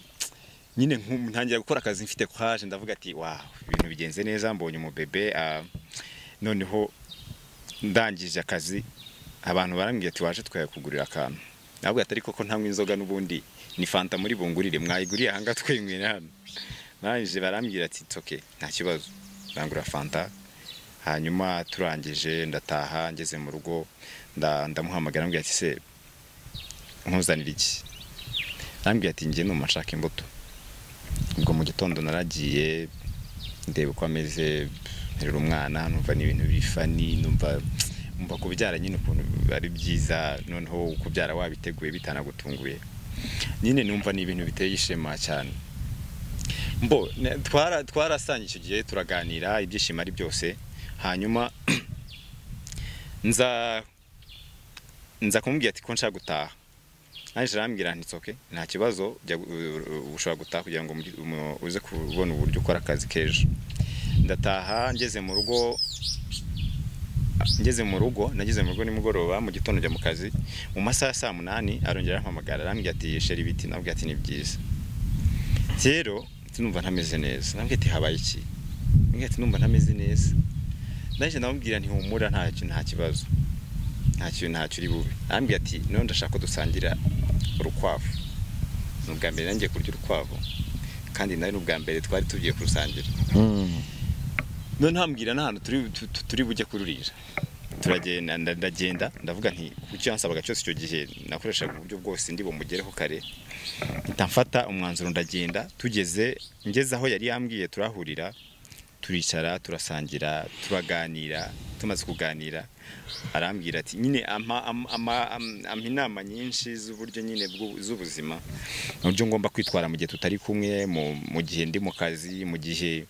nyine ntangira gukora akazi mfite courage ndavuga ati wow ibintu bigenze neza mbonye umubebe. Noneho ndangije akazi abantu barambwiye ati waje twayakugurira akantu. Nabwo atari koko ntamwe inzoga n'ubundi ni fanta muri bungurire mwayiguriye hanga twinywera hano. Narangije barambwira ati okay nta kibazo bangura fanta. Hanyuma turangije ndataha ngeze mu rugo ndamuhamagara ambwira ati se nkuzanira iki. Arambwira ati ngiye no mashaka imbuto. Ubwo mu gitondo naragiye ndeba uko ameze rero umwana numva ni ibintu bifani numva kubyara nyine ukuntu ari byiza noneho kubyara wabiteguye bitanagutunguye nyine numva ni ibintu biteye ishema cyane. Mbo twarasanye icyo gihe turaganira ibyishimo ari byose. Hanyuma nza kumubwira ati ko nshaka gutaha. Naje arambwira nti okay nta kibazo ushobora gutaha kugira ngo uze kubona uburyo ukora akazi kejo. Ndataha ngeze mu rugo nimugoroba mu gitondo njya mu kazi mu masaha ya 8 arongera arampamagara arambwira ati sheri biti nabwo ati ni byiza. Rero ati numva ntameze neza. Nambwiye ati habaye iki? Nambwiye ati numva ntameze neza. Ndaje ndamubwira nti humura nta kibazo. Ntacyo uri bube. Nambwiye ati none ndashaka ko dusangira urukwavu. Nubwa mbere nangiye kurya urukwavu kandi nari nubwa mbere twari tugiye kurusangira. None ntambwira n'ahantu turi bujye kururira. Turagenda ndagenda ndavuga nti kuki yansabaga cyose icyo gihe nakoreshaga uburyo bwose ndi bumugereho kare. Ntamfata umwanzuro ndagenda ngeze aho yari yambwiye turahurira turicara turasangira turaganira tumaze kuganira arambwira ati nyine ampa inama nyinshi z'uburyo nyine z'ubuzima n'uburyo ngomba kwitwara mu gihe tutari kumwe mu gihe ndi mu kazi mu gihe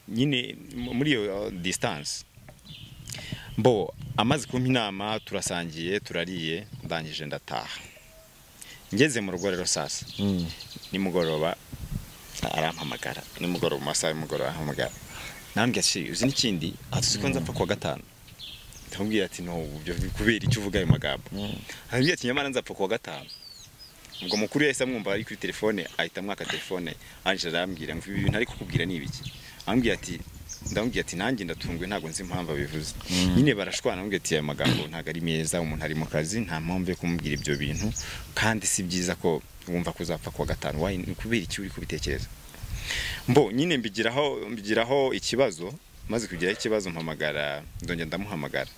nyine muri iyo distance. Amaze kumpa inama turasangiye turariye ndangije ndataha. Ngeze mu rugo rero sasa nimugoroba arampamagara nimugoroba masaha y'umugoroba arampamagara. Nambwiye ati uzi n'ikindi atuzi ko nzapfa kuwa gatanu. Ndamubwira ati no byo kubera icyo uvuga ayo magambo. Arambwira ati nyamara nzapfa kuwa gatanu. Ubwo mukuru yahise amwumva ari kuri telefone ahita mwaka telefone anje arambwira ngo ibintu ari kukubwira ni ibiki. Arambwira ati ndamubwira ati nanjye ndatungwe ntago nzi impamvu bivuze. Nyine barashwana nambwira ati aya magambo ntago ari meza umuntu ari mu kazi nta mpamvu yo kumubwira ibyo bintu kandi si byiza ko wumva kuzapfa kuwa gatanu. Why kubera iki uri kubitekereza? Nyine mbigiraho ikibazo maze kugiraho ikibazo mpamagara ndongera ndamuhamagara.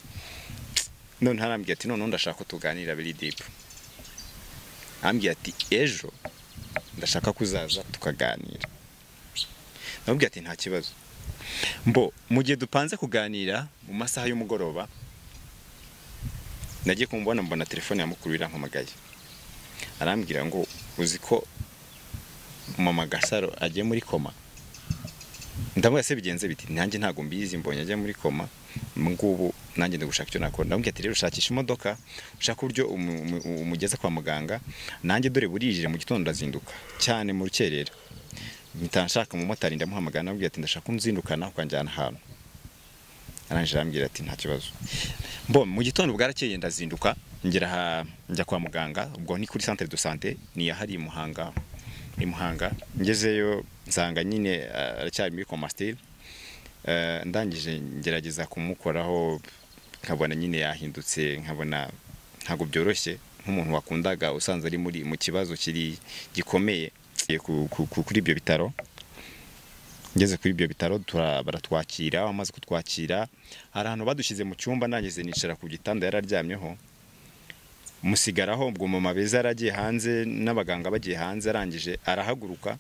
None harambwiye ati none ndashaka ko tuganira biri deep. Ambwiye ati ejo ndashaka kuzaza tukaganira. Ndamubwiye ati nta kibazo. Mu gihe dupanze kuganira mu masaha y'umugoroba nagiye mbona telefone ya mukuru irampamagaye. Arambwira ngo uzi ko mama Gasaro agiye muri koma. Ndamubwira se bigenze biti nanjye ntago mbizi mbonye agiye muri koma. Ngubu nanjye ndagushaka icyo nakora. Ndamubwira ati rero ushakisha imodoka ushaka uburyo umugeza kwa muganga nanjye dore burije mu gitondo ndazinduka cyane mu rukerera. Nshaka mu motari ndamuhamagara nabwiye ati ndashaka unzindukana ukanjyana ahantu. Arangije arambwira ati nta kibazo. Mu gitondo bwarakeye ndazinduka njya kwa muganga. Ubwo ni kuri centre de santé ni yahari i Muhanga. Ngezeyo nsanga nyine aracyari muri coma still. Ndangije ngerageza kumukoraho nkabona nyine yahindutse nkabona ntago byoroshye nk'umuntu wakundaga usanze ari mu kibazo kiri gikomeye. Kuri ibyo bitaro ngeze kuri ibyo bitaro baratwakira. Amaze kutwakira hari ahantu badushyize mu cyumba nangize nicara ku gitanda yararyamyeho musigaraho. Ubwo mama beza yaragiye hanze n'abaganga bagiye hanze arangije arahaguruka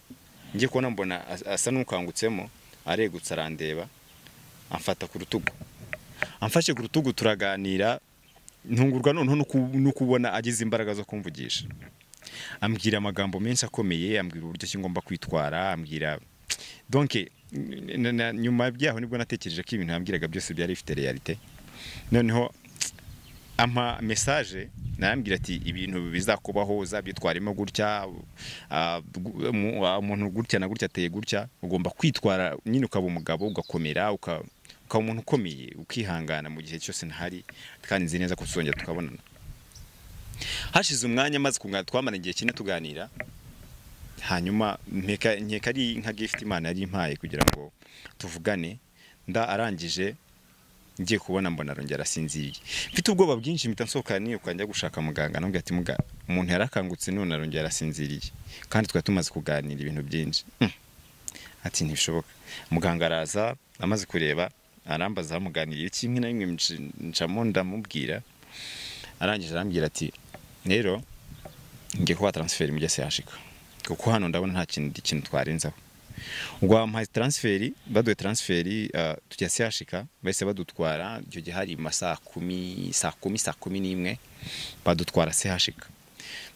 ngiye kubona mbona asa n'ukangutsemo aregutse arandeba amfata ku rutugu. Amfashe ku rutugu turaganira ntungurwa noneho no kubona agize imbaraga zo kumvugisha. Ambwira amagambo menshi akomeye ambwira uburyo ngomba kwitwara ambwira donc nyuma byaho nibwo natekereje ko ibintu yambwiraga byose byari bifite realite. Noneho ampa message narambwira ati ibintu bizakubaho uzabyitwaremo gutya umuntu gutya na gutya ateye gutya ugomba kwitwara nyine ukaba umugabo ugakomera ukaba umuntu ukomeye ukihangana mu gihe cyose ntahari kandi nzi neza ko tuzongera tukabonana. Hashize umwanya maze twamara igihe kinini tuganira hanyuma nkeka ari nka gift Imana yari impaye kugira ngo tuvugane. Arangije ngiye kubona mbona arongera asinziriye. Mfite ubwoba bwinshi mpita nsohoka niyo kujya gushaka muganga nambwiye ati umuntu yarakangutse none arongera asinziriye kandi twari tumaze kuganira ibintu byinshi. Ati ntibishoboka. Muganga araza amaze kureba arambaza muganiriye kimwe na rimwe ncamo ndamubwira. Arangije arambwira ati rero ngiye kuba transfer mu CHK kuko hano ndabona nta kintu twarenzaho. Ubwo bampaye transfer baduye transfer tujya CHK bahise badutwara icyo gihe hari saa 10 badutwara CHK.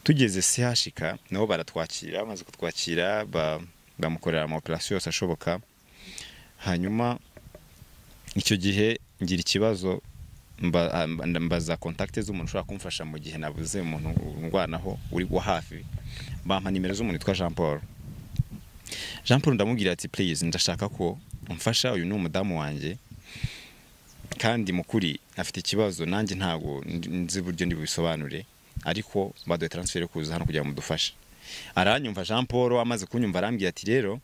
Tugeze CHK nabo baratwakira maze kutwakira bamukorera ama operation yose ashoboka. Hanyuma icyo gihe ngira ikibazo mbaza contacte z'umuntu ushobora kumfasha mu gihe nabuze umuntu ngwanaho uri wa hafi. Bampa nimero z'umuntu witwa Jean Paul ndamubwira ati please ndashaka ko umfasha uyu ni umudamu wanjye kandi mukuri afite ikibazo nanjye ntago nzi buryo ndi bubisobanure ariko baduye transfer kuza hano kugira ngo mudufashe. Aranyumva Jean Paul amaze kunyumva arambwira ati rero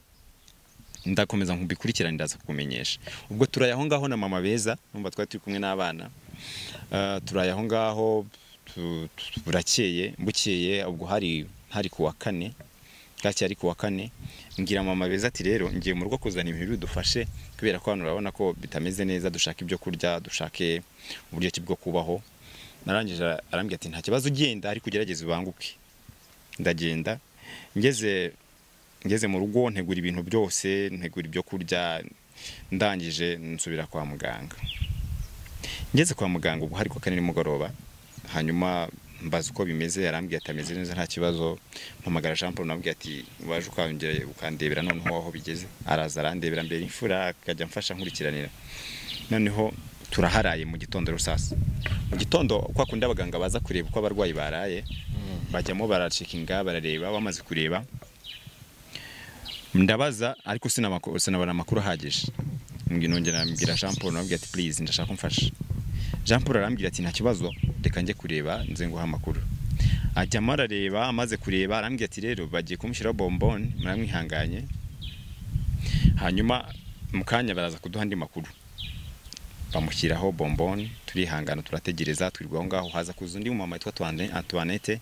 ndakomeza nkubikurikirana ndaza kukumenyesha. Ubwo turayaho ngaho na mama beza numva twari turi kumwe n'abana, turayaho ngaho burakeye mbukeye. Ubwo hari kuwa kane, bwacye ari kuwa kane, ngira mama beza ati rero ngiye mu rugo kuzana ibintu bidufashe kubera ko hano urabona ko bitameze neza, dushaka ibyo kurya, dushake uburyo ki bwo kubaho. Narangije arambwira ati nta kibazo ugenda ariko ugerageze ubanguke. Ndagenda ngeze mu rugo ntegura ibintu byose, ntegura ibyo kurya, ndangije nsubira kwa muganga. Ngeze kwa muganga ubwo hari kwa kane nimugoroba, hanyuma mbaza uko bimeze, yarambwiye ati ameze neza nta kibazo. Mpamagara Jean Paul nabwiye ati waje ukandebera noneho aho bigeze. Araza arandebera mbere imfura akajya mfasha nkurikiranira. Noneho turaharaye mu gitondo rusasa. Mu gitondo kwa kundi abaganga baza kureba uko abarwayi baraye, bajyamo baracekinga barareba, bamaze kureba ndabaza ariko sinabona amakuru ahagije. Nongera mbwira Jean Paul nabwiye ati please ndashaka kumfasha. Jean Paul arambwira ati nta kibazo reka njye kureba nze nguha amakuru. Ajyamo arareba, amaze kureba arambwira ati rero bagiye kumushyiraho bombone muramwihanganye, hanyuma mukanya baraza kuduha andi makuru. Bamushyiraho bombone, turihangana turategereza, twirwaho ngaho. Haza kuza undi mumama witwa Antoinette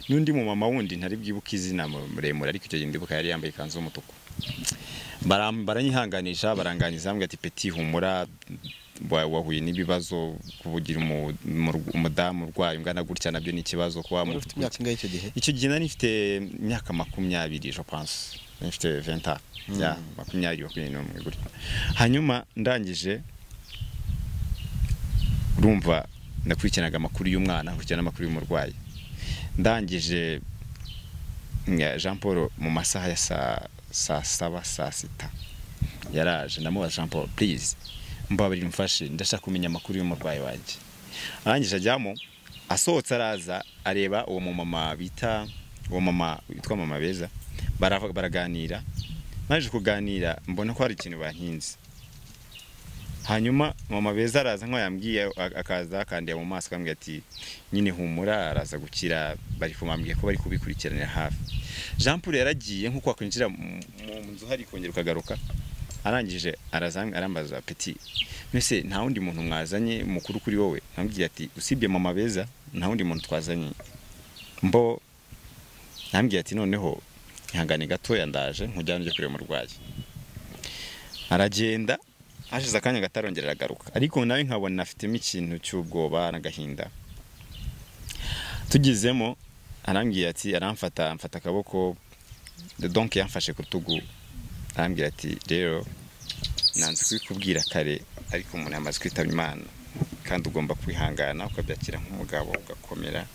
n'undi mumama wundi ntari bwibuka izina muremure ariko icyo gihe ndibuka yari yambaye ikanzu y'umutuku. Baranyihanganisha baranganiza bambwira ati Petit humura, wahuye n'ibibazo kubugira umudamu urwaye ungana gutya nabyo ni ikibazo kuba ufite imyaka ingahe icyo gihe? Icyo gihe nari mfite imyaka 20 je pense, mfite 20 ans ya 20 gutya. Hanyuma ndangije urumva nakurikiranaga amakuru y'umwana, nkurikirana amakuru y'umurwayi. Ndangije Jean Paul mu masaha ya saa 7 saa 6 yaraje, ndamubaza Jean Paul please mbabarira mfashe ndashaka kumenya amakuru y'umurwayi wanjye. Arangije ajyamo, asohotse araza areba uwo mama witwa mama beza, baraganira. Naje kuganira mbona ko hari ikintu bankinze. Hanyuma mama beza araza nko yambwiye, akaza akandiye mu maso akambwira ati nyine humura araza gukira, bari kumambwiye ko bari kubikurikiranira hafi. Jean Paul yaragiye nkuko akwinjira mu nzu hari kongera ukagaruka. Arangije arambaza Petit mbese nta wundi muntu mwazanye mukuru kuri wowe? Nambwiye ati usibye mama beza nta wundi muntu twazanye. Nambwiye ati noneho ihangane gato yandaje nkujyana uje kureba umurwayi. Aragenda, hashize akanya gatarongera agaruka ariko nawe nkabona afitemo ikintu cy'ubwoba n'agahinda. Tugizemo arambwiye ati aramfata akaboko, donc yamfashe ku rutugu. Arambwira ati rero nanze kwikubwira kare ariko umuntu yamaze kwitaba Imana kandi ugomba kwihangana ukabyakira nk'umugabo ugakomera,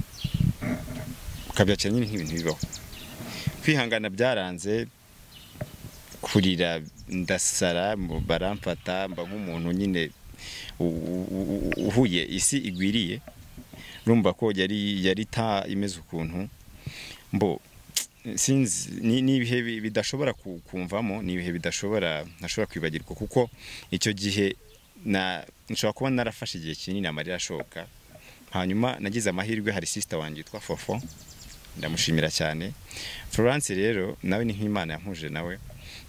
ukabyakira nyine nk'ibintu bibaho. Kwihangana byaranze, kurira ndasara, baramfata mba nk'umuntu nyine uhuye isi igwiriye. Urumva ko yari ta imeze ukuntu mbo sinzi ni ibihe bidashobora kumvamo, ni ibihe ntashobora kwibagirwa kuko icyo gihe nshobora kuba narafashe igihe kinini amarira ashoka. Hanyuma nagize amahirwe, hari sister wanjye yitwa Fofo, ndamushimira cyane. Florence rero nawe ni nk'Imana yampuje nawe,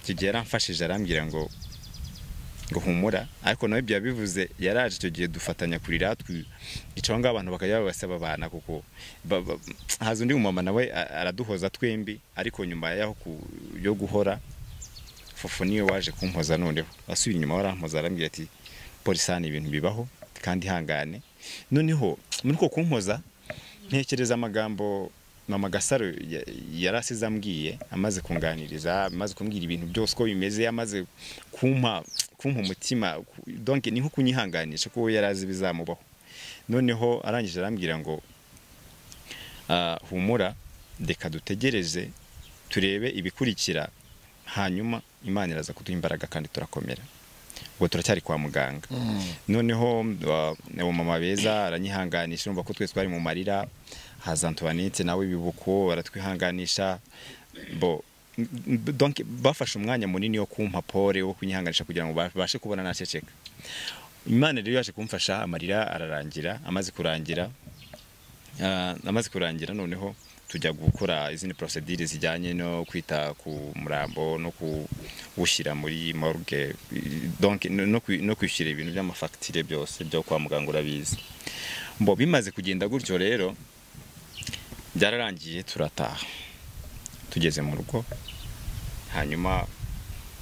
icyo gihe yaramfashije arambwira ngo humura, ariko nawe bya bivuze yaraje icyo gihe dufatanya kurira, twicaho abantu bakajya babasaba abana kuko haza undi mama nawe araduhoza twembi. Ariko nyuma yo guhora Fofo niwe waje kumpoza, noneho asubira inyuma warampoza arambwira ati Polisani ibintu bibaho kandi hangane. Noneho muri ko kumpoza ntekereza amagambo mama Gasaro yarasize ambwiye, amaze kunganiriza, amaze kumbwira ibintu byose ko bimeze, amaze kumpa umutima, donc ni nko kunyihanganisha ko yarazi bizamubaho. Noneho arangije arambwira ngo humura reka dutegereze turebe ibikurikira, hanyuma Imana iraza kuduha imbaraga kandi turakomera. Ubwo turacyari kwa muganga. Noneho mama beza aranyihanganisha, urumva ko twese twari mu marira. Haza Antoinette nawe bibuko aratwihanganisha, donc bafashe umwanya munini wo kumpa pole wo kunyihanganisha kugira ngo babashe kubona naceceka. Imana rero yaje kumfasha, amarira ararangira. Amaze kurangira noneho tujya gukora izindi procedure zijyanye no kwita ku murambo no kuwushyira muri morgue, donc no kwishyura ibintu by'amafacture byose byo kwa muganga urabizi. Mbo bimaze kugenda gutyo rero byararangiye turataha, tugeze mu rugo, hanyuma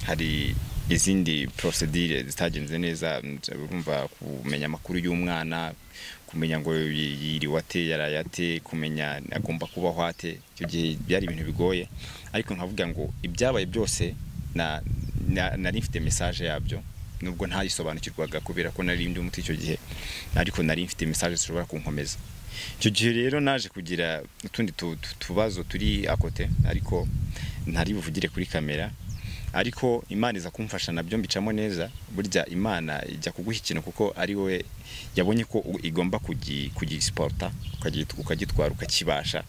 hari izindi procedure zitagenze neza, urumva kumenya amakuru y'umwana, kumenya ngo yiriwe ate, yarayate, kumenya agomba kubaho ate. Icyo gihe byari ibintu bigoye, ariko nkavuga ngo ibyabaye byose nari mfite message yabyo, nubwo ntayisobanukirwaga kubera ko nari ndi umuti icyo gihe, ariko nari mfite message zishobora kunkomeza. Icyo gihe rero naje kugira utundi tubazo turi akote, ariko ntari buvugire kuri kamera, ariko Imana iza kumfasha nabyo mbicamo neza. Burya Imana ijya kuguha ikintu kuko ari we yabonye ko igomba kugisporta, ukagitwara ukakibasha.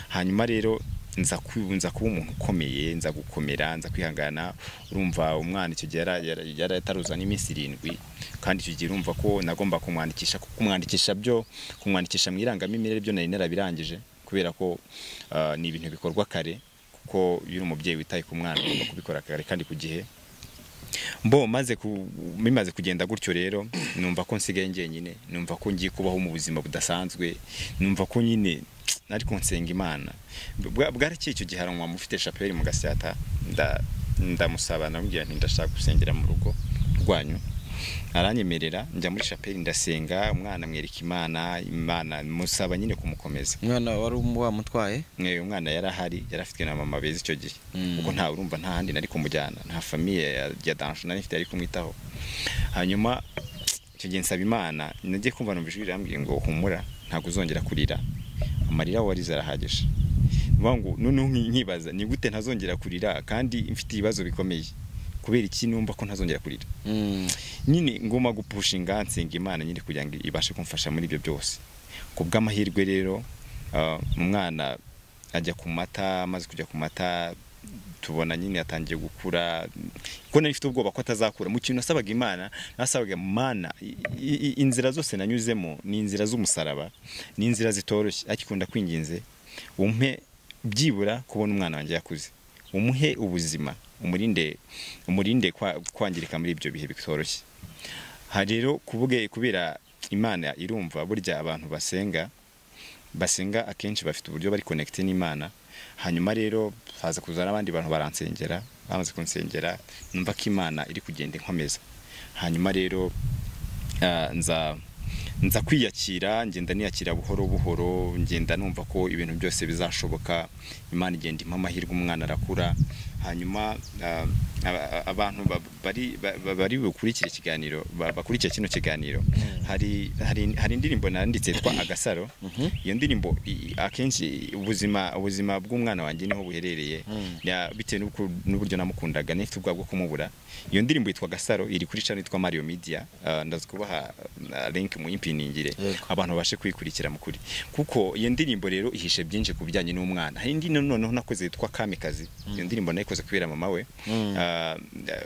Hanyuma rero nza kuba umuntu ukomeye, nza gukomera, nza kwihangana. Urumva umwana icyo gihe yataruza n'iminsi 7, kandi icyo gihe urumva ko nagomba kumwandikisha, kumwandikisha mu irangamimerere byo nari narabirangije, kubera ko ni ibintu bikorwa kare, ko yuri umubyeyi witaye ku mwana ugomba kubikora kare kandi ku gihe. Mbo bimaze kugenda gutyo rero numva ko nsigaye njyenyine, numva ko ngiye kubaho mu buzima budasanzwe, numva ko nyine ariko nsenga Imana. Bwarakiye icyo gihe hari umwami ufite chapelle mu Gasyata, ndamusaba namubwira nti ndashaka gusengera mu rugo rwanyu. Aranyemerera, njya muri chapelle ndasenga, umwana mwereka Imana musaba nyine kumukomeza. Umwana wari wamutwaye? Umwana yarahari, yarafitwe na mama beza icyo gihe, kuko nta urumva nta handi nari kumujyana, nta famille ya dansho nari mfite ari kumwitaho. Hanyuma icyo gihe nsaba Imana, nagiye kumva numva ijwi rirambwiye ngo humura, ntabwo uzongera kurira, amarira warize arahagije. Ngo none nkibaza ni gute ntazongera kurira kandi mfite ibibazo bikomeye, kubera iki numva ko ntazongera kurira. Nyine ngoma gupushinga nsenga Imana nyine kugira ngo ibashe kumfasha muri ibyo byose. Kubw'amahirwe rero umwana ajya ku mata, amaze kujya ku mata tubona nyine atangiye gukura, ko nari mfite ubwoba ko atazakura. Mu kintu nasabaga Imana, nasabaga Mana, inzira zose nanyuzemo ni inzira z'umusaraba, ni inzira zitoroshye, ariko ndakwinginze umpe byibura kubona umwana wanjye yakuze, umuhe ubuzima, umurinde kwangirika muri ibyo bihe bitoroshye. Rero kubera Imana irumva, burya abantu basenga akenshi bafite uburyo bari connected n'Imana. Hanyuma rero haza kuzana abandi bantu baransengera, bamaze kunsengera numva ko Imana iri kugenda inkomeza. Hanyuma rero nza kwiyakira, ngenda niyakira buhoro buhoro, ngenda numva ko ibintu byose bizashoboka. Imana igenda impa amahirwe, umwana arakura. Hanyuma abantu bari bukurikira ikiganiro, bakurikira kino kiganiro, hari indirimbo nanditse twa Agasaro. Iyo ndirimbo akenshi ubuzima bw'umwana wanjye niho buherereye, bitewe n'uburyo namukundaga nifite ubwa bwo kumubura. Iyo ndirimbo yitwa Agasaro, iri kuri channel yitwa Mario Media. Ndaza kubaha link mu impiningire abantu bashe kuyikurikira mukuri, kuko iyo ndirimbo rero ihishe byinshi ku bijyanye n'umwana. Hari indi noneho nakoze yitwa Kamikazi. Iyo ndirimbo nayikoze kubera mama we,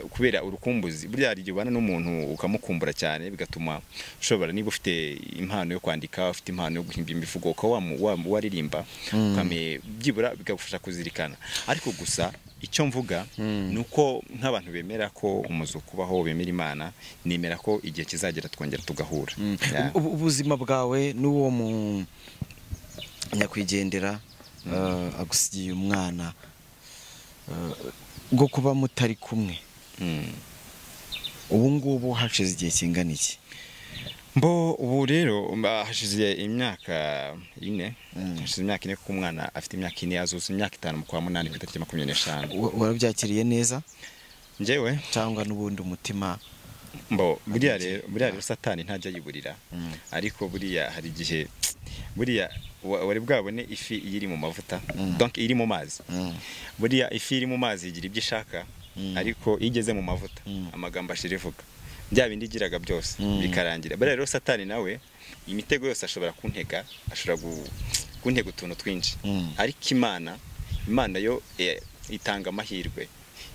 kubera urukumbuzi. Burya hari ubana n'umuntu ukamukumbura cyane, bigatuma ushobora, niba ufite impano yo kwandika, ufite impano yo guhimba imivugo, uko waririmba byibura bigafasha kuzirikana. Ariko gusa icyo mvuga nuko nk'abantu bemera ko umuzo kubaho, bemera Imana, nemera ko igihe kizagera twongera tugahura. Ubuzima bwawe n'uwo mu nyakwigendera agusigiye umwana, bwo kuba mutari kumwe, ubu ngubu hashize igihe kingana iki? Ubu rero hashize imyaka 4, hashize imyaka 4 kuko umwana afite imyaka 4, azuza imyaka 5 mu kwa 8 ku itariki 25. Warabyakiriye neza njyewe cyangwa n'ubundi umutima? Buriya rero Satani ntajya yiburira, ariko buriya hari igihe, buriya wari bwabone ifi iri mu mavuta, donc iri mu mazi. Buriya ifi iri mu mazi igira ibyo ishaka, ariko igeze mu mavuta amagambo ashirivuga bya bindi igiraga byose bikarangira. Buriya rero Satani nawe imitego yose ashobora kuntega, ashobora kuntega utuntu twinshi, ariko Imana yo itanga amahirwe.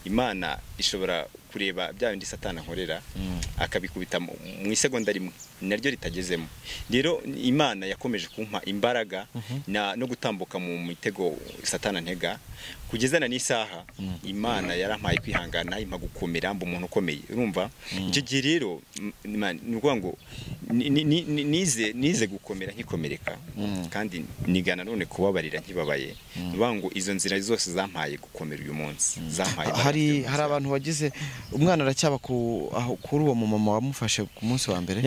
Imana ishobora kureba bya bindi satana nkorera akabikubita mu isegonda rimwe naryo ritagezemo. Rero Imana yakomeje kumpa imbaraga no gutambuka mu mitego satana ntega kugezana n'isaha. Imana yarampaye kwihangana impa gukomera mba umuntu ukomeye urumva. Icyo gihe rero nukuvuga ngo nize gukomera nkikomereka kandi nigana none kubabarira nkibabaye. Nukuvuga ngo izo nzira zose zampaye gukomera uyu munsi zampaye. Hari abantu wagize umwana aracyaba kuri uwo mama wamufashe ku munsi wa mbere.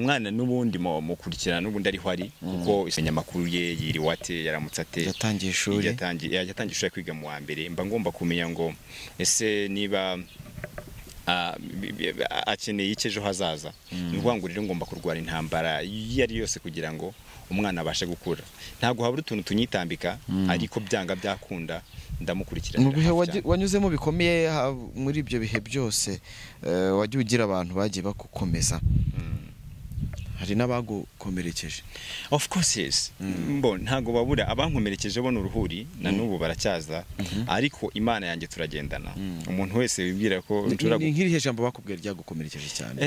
Umwana n'ubundi mukurikirana n'ubundi ariho ari kuko isenyamakuru ye yiriwe ate yaramutse ate yatangiye ishuri yatangiye kwiga mu wa mbere. Mba ngomba kumenya ngo ese niba akeneye icyejo hazaza. Ni ukuvuga ngo rero ngomba kurwara intambara iyo ari yose kugira ngo umwana abashe gukura. Ntabwo habura utuntu tunyitambika ariko byanga byakunda ndamukurikira. Mu bihe wanyuzemo bikomeye muri ibyo bihe byose wagiye ugira abantu bagiye bagukomeza. Hari n'abagukomerekeje. Of course yes. Ntago babura abankomerekeje bo n'uruhuri na n'ubu baracyaza ariko Imana yanjye turagendana. Umuntu wese wibwira ko nk'irihe jambo bakubwiye ryagukomerekeje cyane.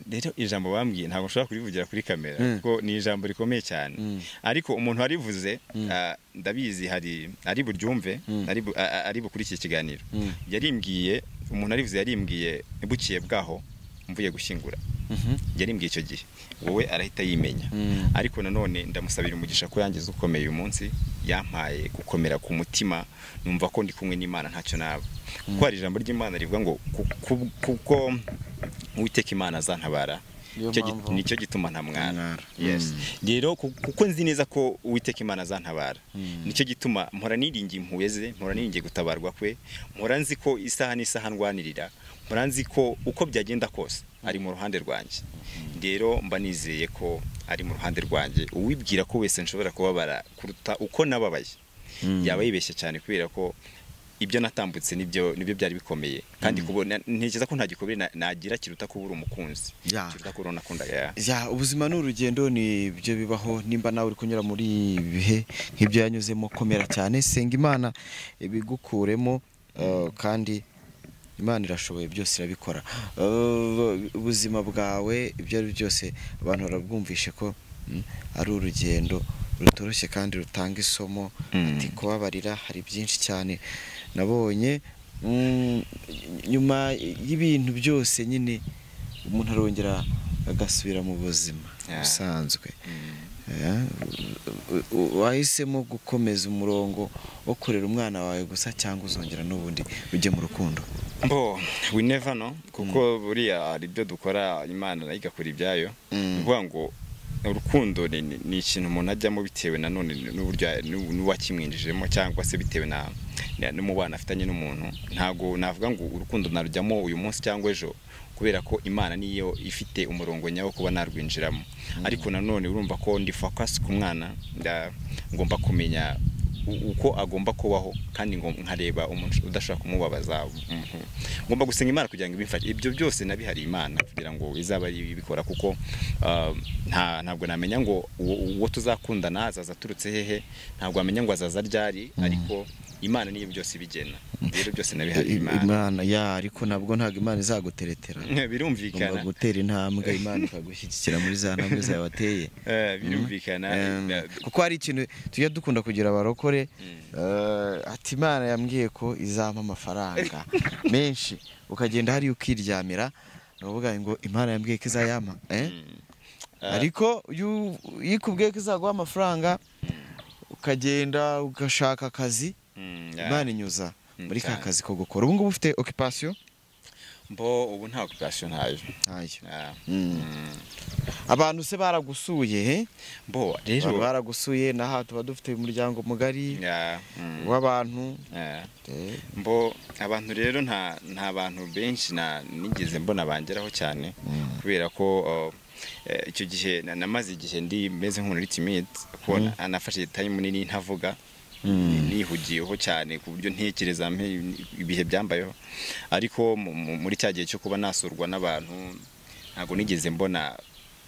Rero ijambo bambwiye ntago nshobora kurivugira kuri kamera kuko ni ijambo rikomeye cyane. Ariko umuntu warivuze ndabizi ari buryumve ari bukuri iki kiganiro. Yarimbwiye umuntu arivuze yarimbwiye bukiye bwaho mvuye gushyingura. Yarimbwiye icyo gihe wowe arahita yimenya. Ariko nanone ndamusabira umugisha ko yangize ukomeye uyu munsi yampaye gukomera ku mutima numva ko ndi kumwe n'Imana ntacyo naba. Kuko hari ijambo ry'Imana rivuga ngo kuko Uwiteka Imana azantabara nicyo gituma ntamwara. Yes. Rero kuko nzi neza ko Uwiteka Imana azantabara nicyo gituma mpora niringiye impuhwe ze, mpora niringiye gutabarwa kwe, mpora nzi ko isaha n'isaha ndwanirira, mpora nzi ko uko byagenda kose ari mu ruhande rwanjye. Rero mba nizeye ko ari mu ruhande rwanjye. Uwibwira ko wese nshobora kubabara kuruta uko nababaye yaba yibeshye cyane kubera ko ibyo natambutse nibyo byari bikomeye kandi kubona ntekereza ko nta gikomere nagira kiruta kubura umukunzi kiruta ko nakunda ubuzima n'urugendo ni byo bibaho. Nimba nawe uri kunyura muri bihe nk'ibyo yanyuzemo komera cyane senga Imana ibigukuremo kandi Imana irashoboye byose irabikora. Ubuzima bwawe ibyo ari byose abantu barabwumvishe ko ari urugendo rutoroshye kandi rutanga isomo. Ati kubabarira hari byinshi cyane nabonye nyuma y'ibintu byose nyine umuntu arongera agasubira mu buzima busanzwe. Wahisemo gukomeza umurongo wo kurera umwana wawe gusa cyangwa uzongera n'ubundi ujye mu rukundo? We never know kuko buriya hari ibyo dukora Imana nayo igakora ibyayo. Kuvuga ngo urukundo ni ikintu umuntu ajyamo bitewe na none n'uburyo n'uwakimwinjijemo cyangwa se bitewe n'umubano afitanye n'umuntu. Ntago navuga ngo urukundo narujyamo uyu munsi cyangwa ejo kubera ko Imana niyo ifite umurongo nyawo kuba narwinjiramo. Ariko nanone urumva ko ndi focus ku mwana ngomba kumenya uko agomba kubaho kandi nkareba umuntu udashaka kumubabaza. Ngomba gusenga Imana kugira ngo ibimfashe. Ibyo byose nabihari Imana kugira ngo izaba ibikora kuko ntabwo namenya ngo uwo tuzakundana azaza turutse hehe, ntabwo amenya ngo azaza ryari, ariko Imana niyo byose bigena. Rero byose nabihari Imana ariko nabwo ntabwo Imana izaguteretera. Birumvikana. Ngomba gutera intambwe Imana ikagushyigikira muri za ntambwe zawe wateye. Birumvikana. Kuko hari ikintu tujya dukunda kugira abarokore ati Imana yambwiye ko izampa amafaranga menshi ukagenda hari ukiryamira uvuga ngo Imana yambwiye ko izayampa ariko yikubwiye ko izaguha amafaranga ukagenda ugashaka akazi Imana inyuza muri ka kazi ko gukora. Ubu ngubu ufite occupation? Ubu nta occupation ntayo. Abantu se baragusuye rero baragusuye naha tuba dufite umuryango mugari w'abantu. Abantu rero nta bantu benshi nigeze mbona bangeraho cyane kubera ko icyo gihe namaze igihe ndi meze nk'umuntu timid ko anafashe time nini ntavuga nihugiyeho cyane ku buryo ntekereza ibihe byambayeho. Ariko muri cya gihe cyo kuba nasurwa n'abantu ntago nigeze mbona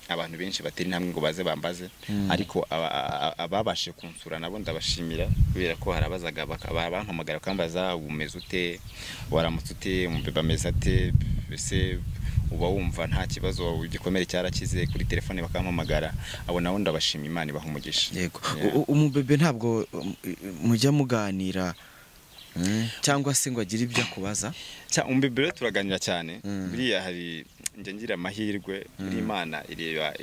abantu benshi batari namwe ngo baze bambaze ariko ababashe kunsura nabo ndabashimira kubera ko harabazaga bampamagara bakambaza umeze ute waramutse ute umubebe ameze ate bese uba wumva nta kibazo igikomere cyarakize kuri telefone bakampamagara abo nawo ndabashima Imana ibaha umugisha. Yego umubebe ntabwo mujya muganira cyangwa se ngo agire ibyo akubaza? Umubebe rero turaganira cyane buriya hari njye ngira amahirwe muri Imana ireba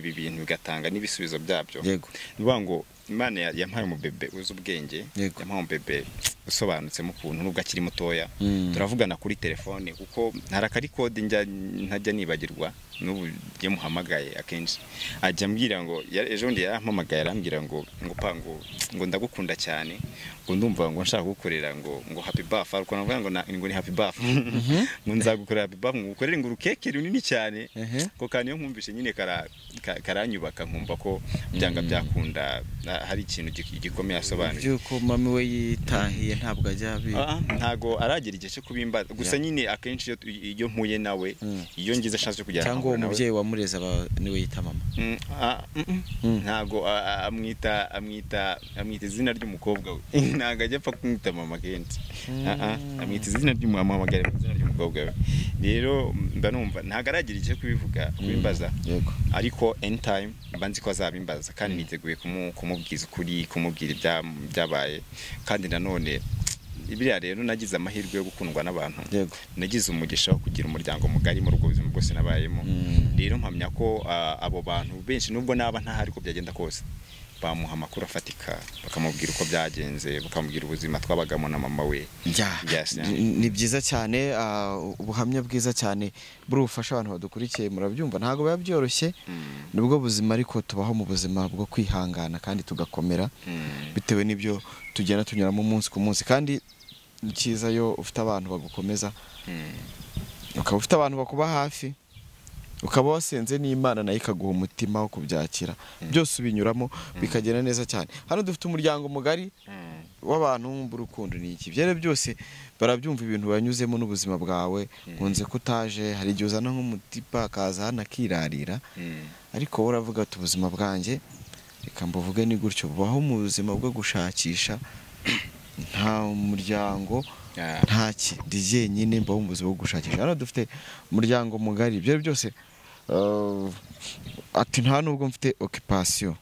ibintu bigatanga n'ibisubizo byabyo. Yego nivuga ngo Imana yampaye umubebe uzi ubwenge, yampaye umubebe usobanutse mu kuntu nubwo akiri mutoya. Turavugana kuri telefone kuko ntarakari code ntajya nibagirwa n'ubu yamuhamagaye akenshi ajya ambwira ngo ejo ndi yarampamagaye arambwira ngo ndagukunda cyane ngo ndumva ngo nshaka gukorera ngo happy birthday ariko navuga ngo ni happy birthday ngo nzagukorera happy birthday ngo ukorere ngo urukeke runini cyane ko kandi yo nkumvishe nyine karanyubaka nkumva ko byanga byakunda hari ikintu gikomeye asobanuye yuko mami we yitahiye ntabwo ajya ntago aragira igihe cyo kubimbaza gusa nyine akenshi iyo mpuye nawe iyo ngize chance yo kujyana cyangwa umubyeyi wamureza niwe yita mama ntago amwita izina ry'umukobwa we ntago ajya apfa kumwita mama kenshi amwita izina ry'umuhamagara izina ry'umukobwa we rero mba numva ntago aragira igihe kubivuga kubimbaza ariko anytime banzi ko azabimbaza kandi niteguye kumubwiza ukuri kumubwira ibyabaye kandi nanone ibiriya rero nagize amahirwe yo gukundwa n'abantu nagize umugisha wo kugira umuryango mugari mu rugo buzima bwose nabayemo rero mpamya ko abo bantu benshi nubwo naba ntahari ko byagenda kose bamuha amakuru afatika bakamubwira uko byagenze bakamubwira ubuzima twabagamo na mama we. Ni byiza cyane ubuhamya bwiza cyane burufasha abantu badukurikiye murabyumva ntago biba byoroshye nubwo buzima ariko tubaho mu buzima bwo kwihangana kandi tugakomera bitewe n'ibyo tugenda tunyuramo umunsi ku munsi kandi cyiza yo ufite abantu bagukomeza ukaba ufite abantu bakuba hafi ukaba wasenze n'Imana nayo ikaguha umutima wo kubyakira byose ubinyuramo bikagenda neza cyane. Hano dufite umuryango mugari w'abantu b'urukundo n'iki byere byose barabyumva ibintu banyuzemo n'ubuzima bwawe nkunze kutaje hari igihe uzana nk'umutipa akaza hano akirarira ariko wowe uravuga ati ubuzima bwanjye reka mbuvuge ni gutyo bubaho mu buzima bwo gushakisha nta muryango ntaki ndi nyine mbaho mu buzima bwo gushakisha. Hano dufite umuryango mugari byere byose ati nta nubwo mfite occupation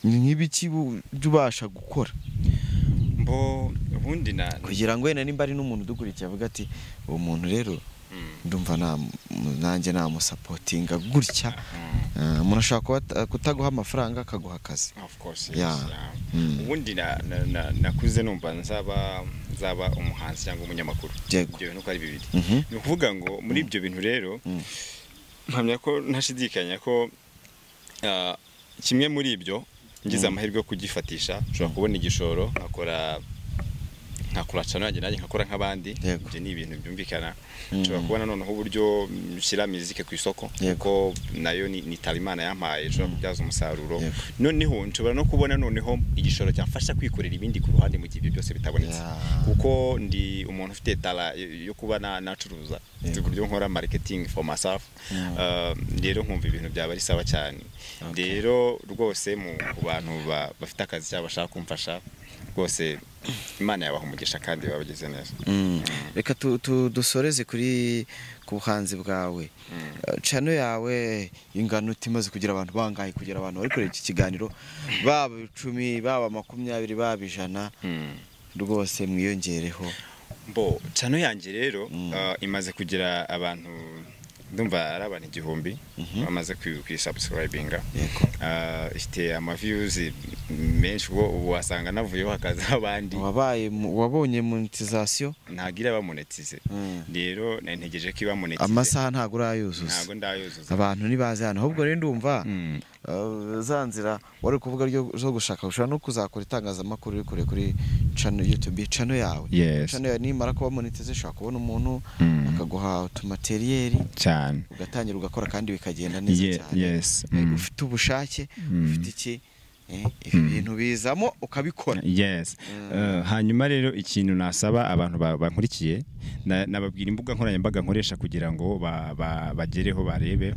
nk'ibiki ubasha gukora ubundi kugira ngo wenda nimba ari n'umuntu udukurikiye avuga ati uwo muntu rero ndumva nanjye namusapotinga gutya umuntu ashaka kutaguha amafaranga akaguha akazi. Ubundi nakuze numva nzaba umuhanzi cyangwa umunyamakuru ibyo bintu ko ari bibiri ni ukuvuga ngo muri ibyo bintu rero mpamya ko ntashidikanya ko kimwe muri ibyo ngize amahirwe yo kugifatisha ushobora kubona igishoro nkakora cyane nanjye nkakora nk'abandi ibyo ni ibintu byumvikana ushobora kubona noneho uburyo nshyira muzike ku isoko kuko nayo ni talimana yampaye ushobora kubyaza umusaruro noneho nshobora no kubona noneho igishoro cyamfasha kwikorera ibindi ku ruhande mu gihe ibyo byose bitabonetse kuko ndi umuntu ufite tala yo kuba nacuruza uburyo nkora marketing for myself rero nkumva ibintu byaba ari sawa cyane rero rwose mu bantu bafite akazi cyabo bashaka kumfasha rwose Imana yabaha umugisha kandi babageze neza. Reka dusoreze ku buhanzi bwawe channel yawe ingano utimaze kugira abantu bangaye kugira abantu bari kureba iki kiganiro baba 10 baba 20 baba 100 rwose mwiyongereho channel yanjye rero imaze kugira abantu ndumva ari abantu 1000 bamaze kwisubscribinga ifite ama views menshi ubu wasanga navuyeho hakaza abandi wabonye monetization ntagira bamonetize rero ntegereje ko ibamonetize amasaha ntago urayuzuza ntago ndayuzuza abantu nibaze hano ahubwo rero ndumva zanzira wari kuvuga zo gushaka ushobora no kuzakora itangazamakuru uri kuri YouTube channel yawe channel ni mara kuba monetize shaka kubona umuntu akaguha utumateriel cyane ugatangira ugakora kandi bikagenda neza cyane ufite ubushake ufite iki ibintu bizamo ukabikora. Yes. Hanyuma rero ikintu nasaba abantu bankurikiye nababwira imbuga nkoranyambaga nkoresha kugira ngo bagereho barebe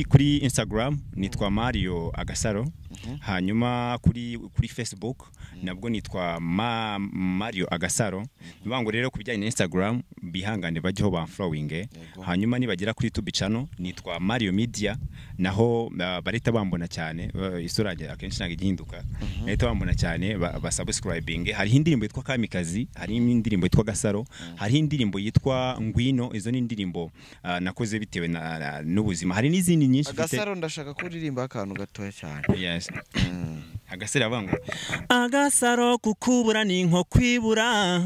kuri Instagram nitwa Mario Agasaro. Hanyuma kuri Facebook nabwo nitwa Mario Agasaro. Nibango rero kubijyanye na Instagram bihangane bajyeho ba following. Hanyuma nibagera kuri YouTube channel nitwa Mario Media naho barita bambona cyane isura yanjye akenshi nage gihinduka. Barita bambona cyane ba subscribing. Hari indirimbo yitwa Kamikazi, hari indirimbo yitwa Gasaro, hari indirimbo yitwa Ngwino. Izo ni indirimbo nakoze bitewe n'ubuzima. Hari n'izindi nyinshi mfite. Agasaro ndashaka kuririmba akantu gatoya cyane. Yes. Agasero abango Agasaro kukubura ni nko kwibura,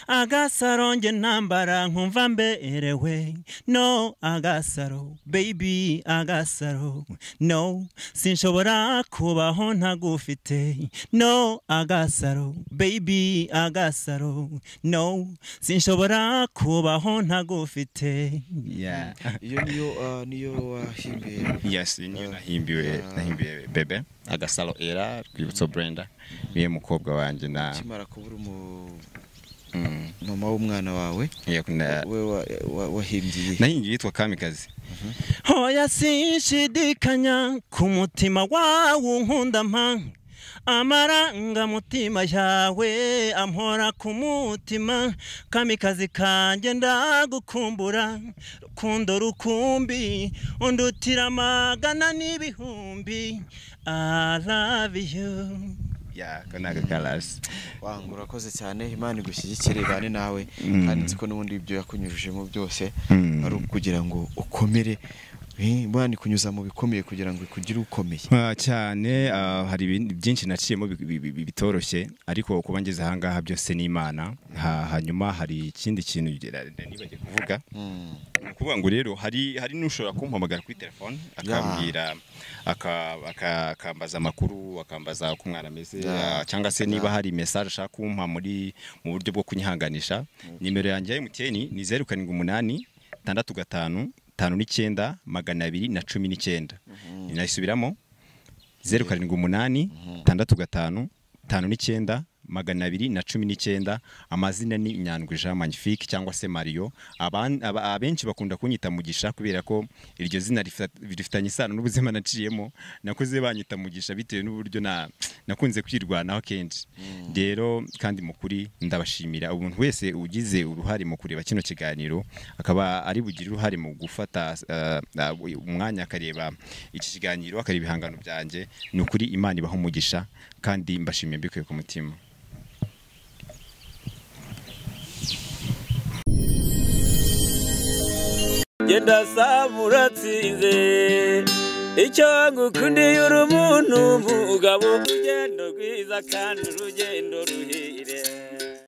Agasaro nge ntambara nkumva mberewe. No Agasaro baby, Agasaro no sinshobora kubaho ntagufite. No Agasaro baby, Agasaro no sinshobora kubaho ntagufite. Yeah. Iyo niyo wahimbiye. Yes, niyo nahimbiwe bebe. Agasaro era Rwibutso Brenda biye mukobwa wanje na kimara kubura mama w'umwana wawe. We wahimbiye nahingiye yitwa Kamikazi. Hoya sinshidikanya ku mutima wawe unkunda mpa, amaranga mutima yawe ampora ku mutima. Kamikazi kanje ndagukumbura, rukundo rukumbi undutira magana n'ibihumbi. I love you. Yeah, konaga kalas. Wangu urakoze cyane, Imana igushyigikire bane nawe kandi nziko n'ubundi ibyo yakunyujijemo byose ari ukugira ngo ukomere. Imana ikunyuza mu bikomeye kugira ngo ikugire ukomeye cyane. Hari ibintu byinshi naciyemo bitoroshye ariko kuba ngeze aha ngaha byose ni Imana. Hanyuma hari ikindi kintu nibagiye kuvuga. Kuvuga ngo rero hari n'ushobora kumpamagara kuri telefone akambwira akambaza amakuru, akambaza uko umwana ameze, cyangwa se niba hari message ashaka kumpa mu buryo bwo kunyihanganisha. Nimero yanjye ya MTN ni 078 65 59 219. Inasubiramo 078 65 59 219. Amazina ni Nyandwi Jean Magnifique cyangwa se Mario. Abenshi bakunda kunyita Mugisha kubera ko iryo zina rifitanye isano n'ubuzima naciyemo. Nakoze banyita Mugisha bitewe n'uburyo nakunze kwirwanaho kenshi. Rero kandi mukuri ndabashimira umuntu wese ugize uruhare mu kureba kino kiganiro, akaba ari bugira uruhare mu gufata umwanya akareba iki kiganiro, akareba ibihangano byanjye. Ni ukuri Imana ibaho umugisha kandi mbashimiye mbikuye ku mutima. Genda sabura tsinze icyo ngukundiye uri umuntu mugabo, urugendo rwiza kandi urugendo ruhire.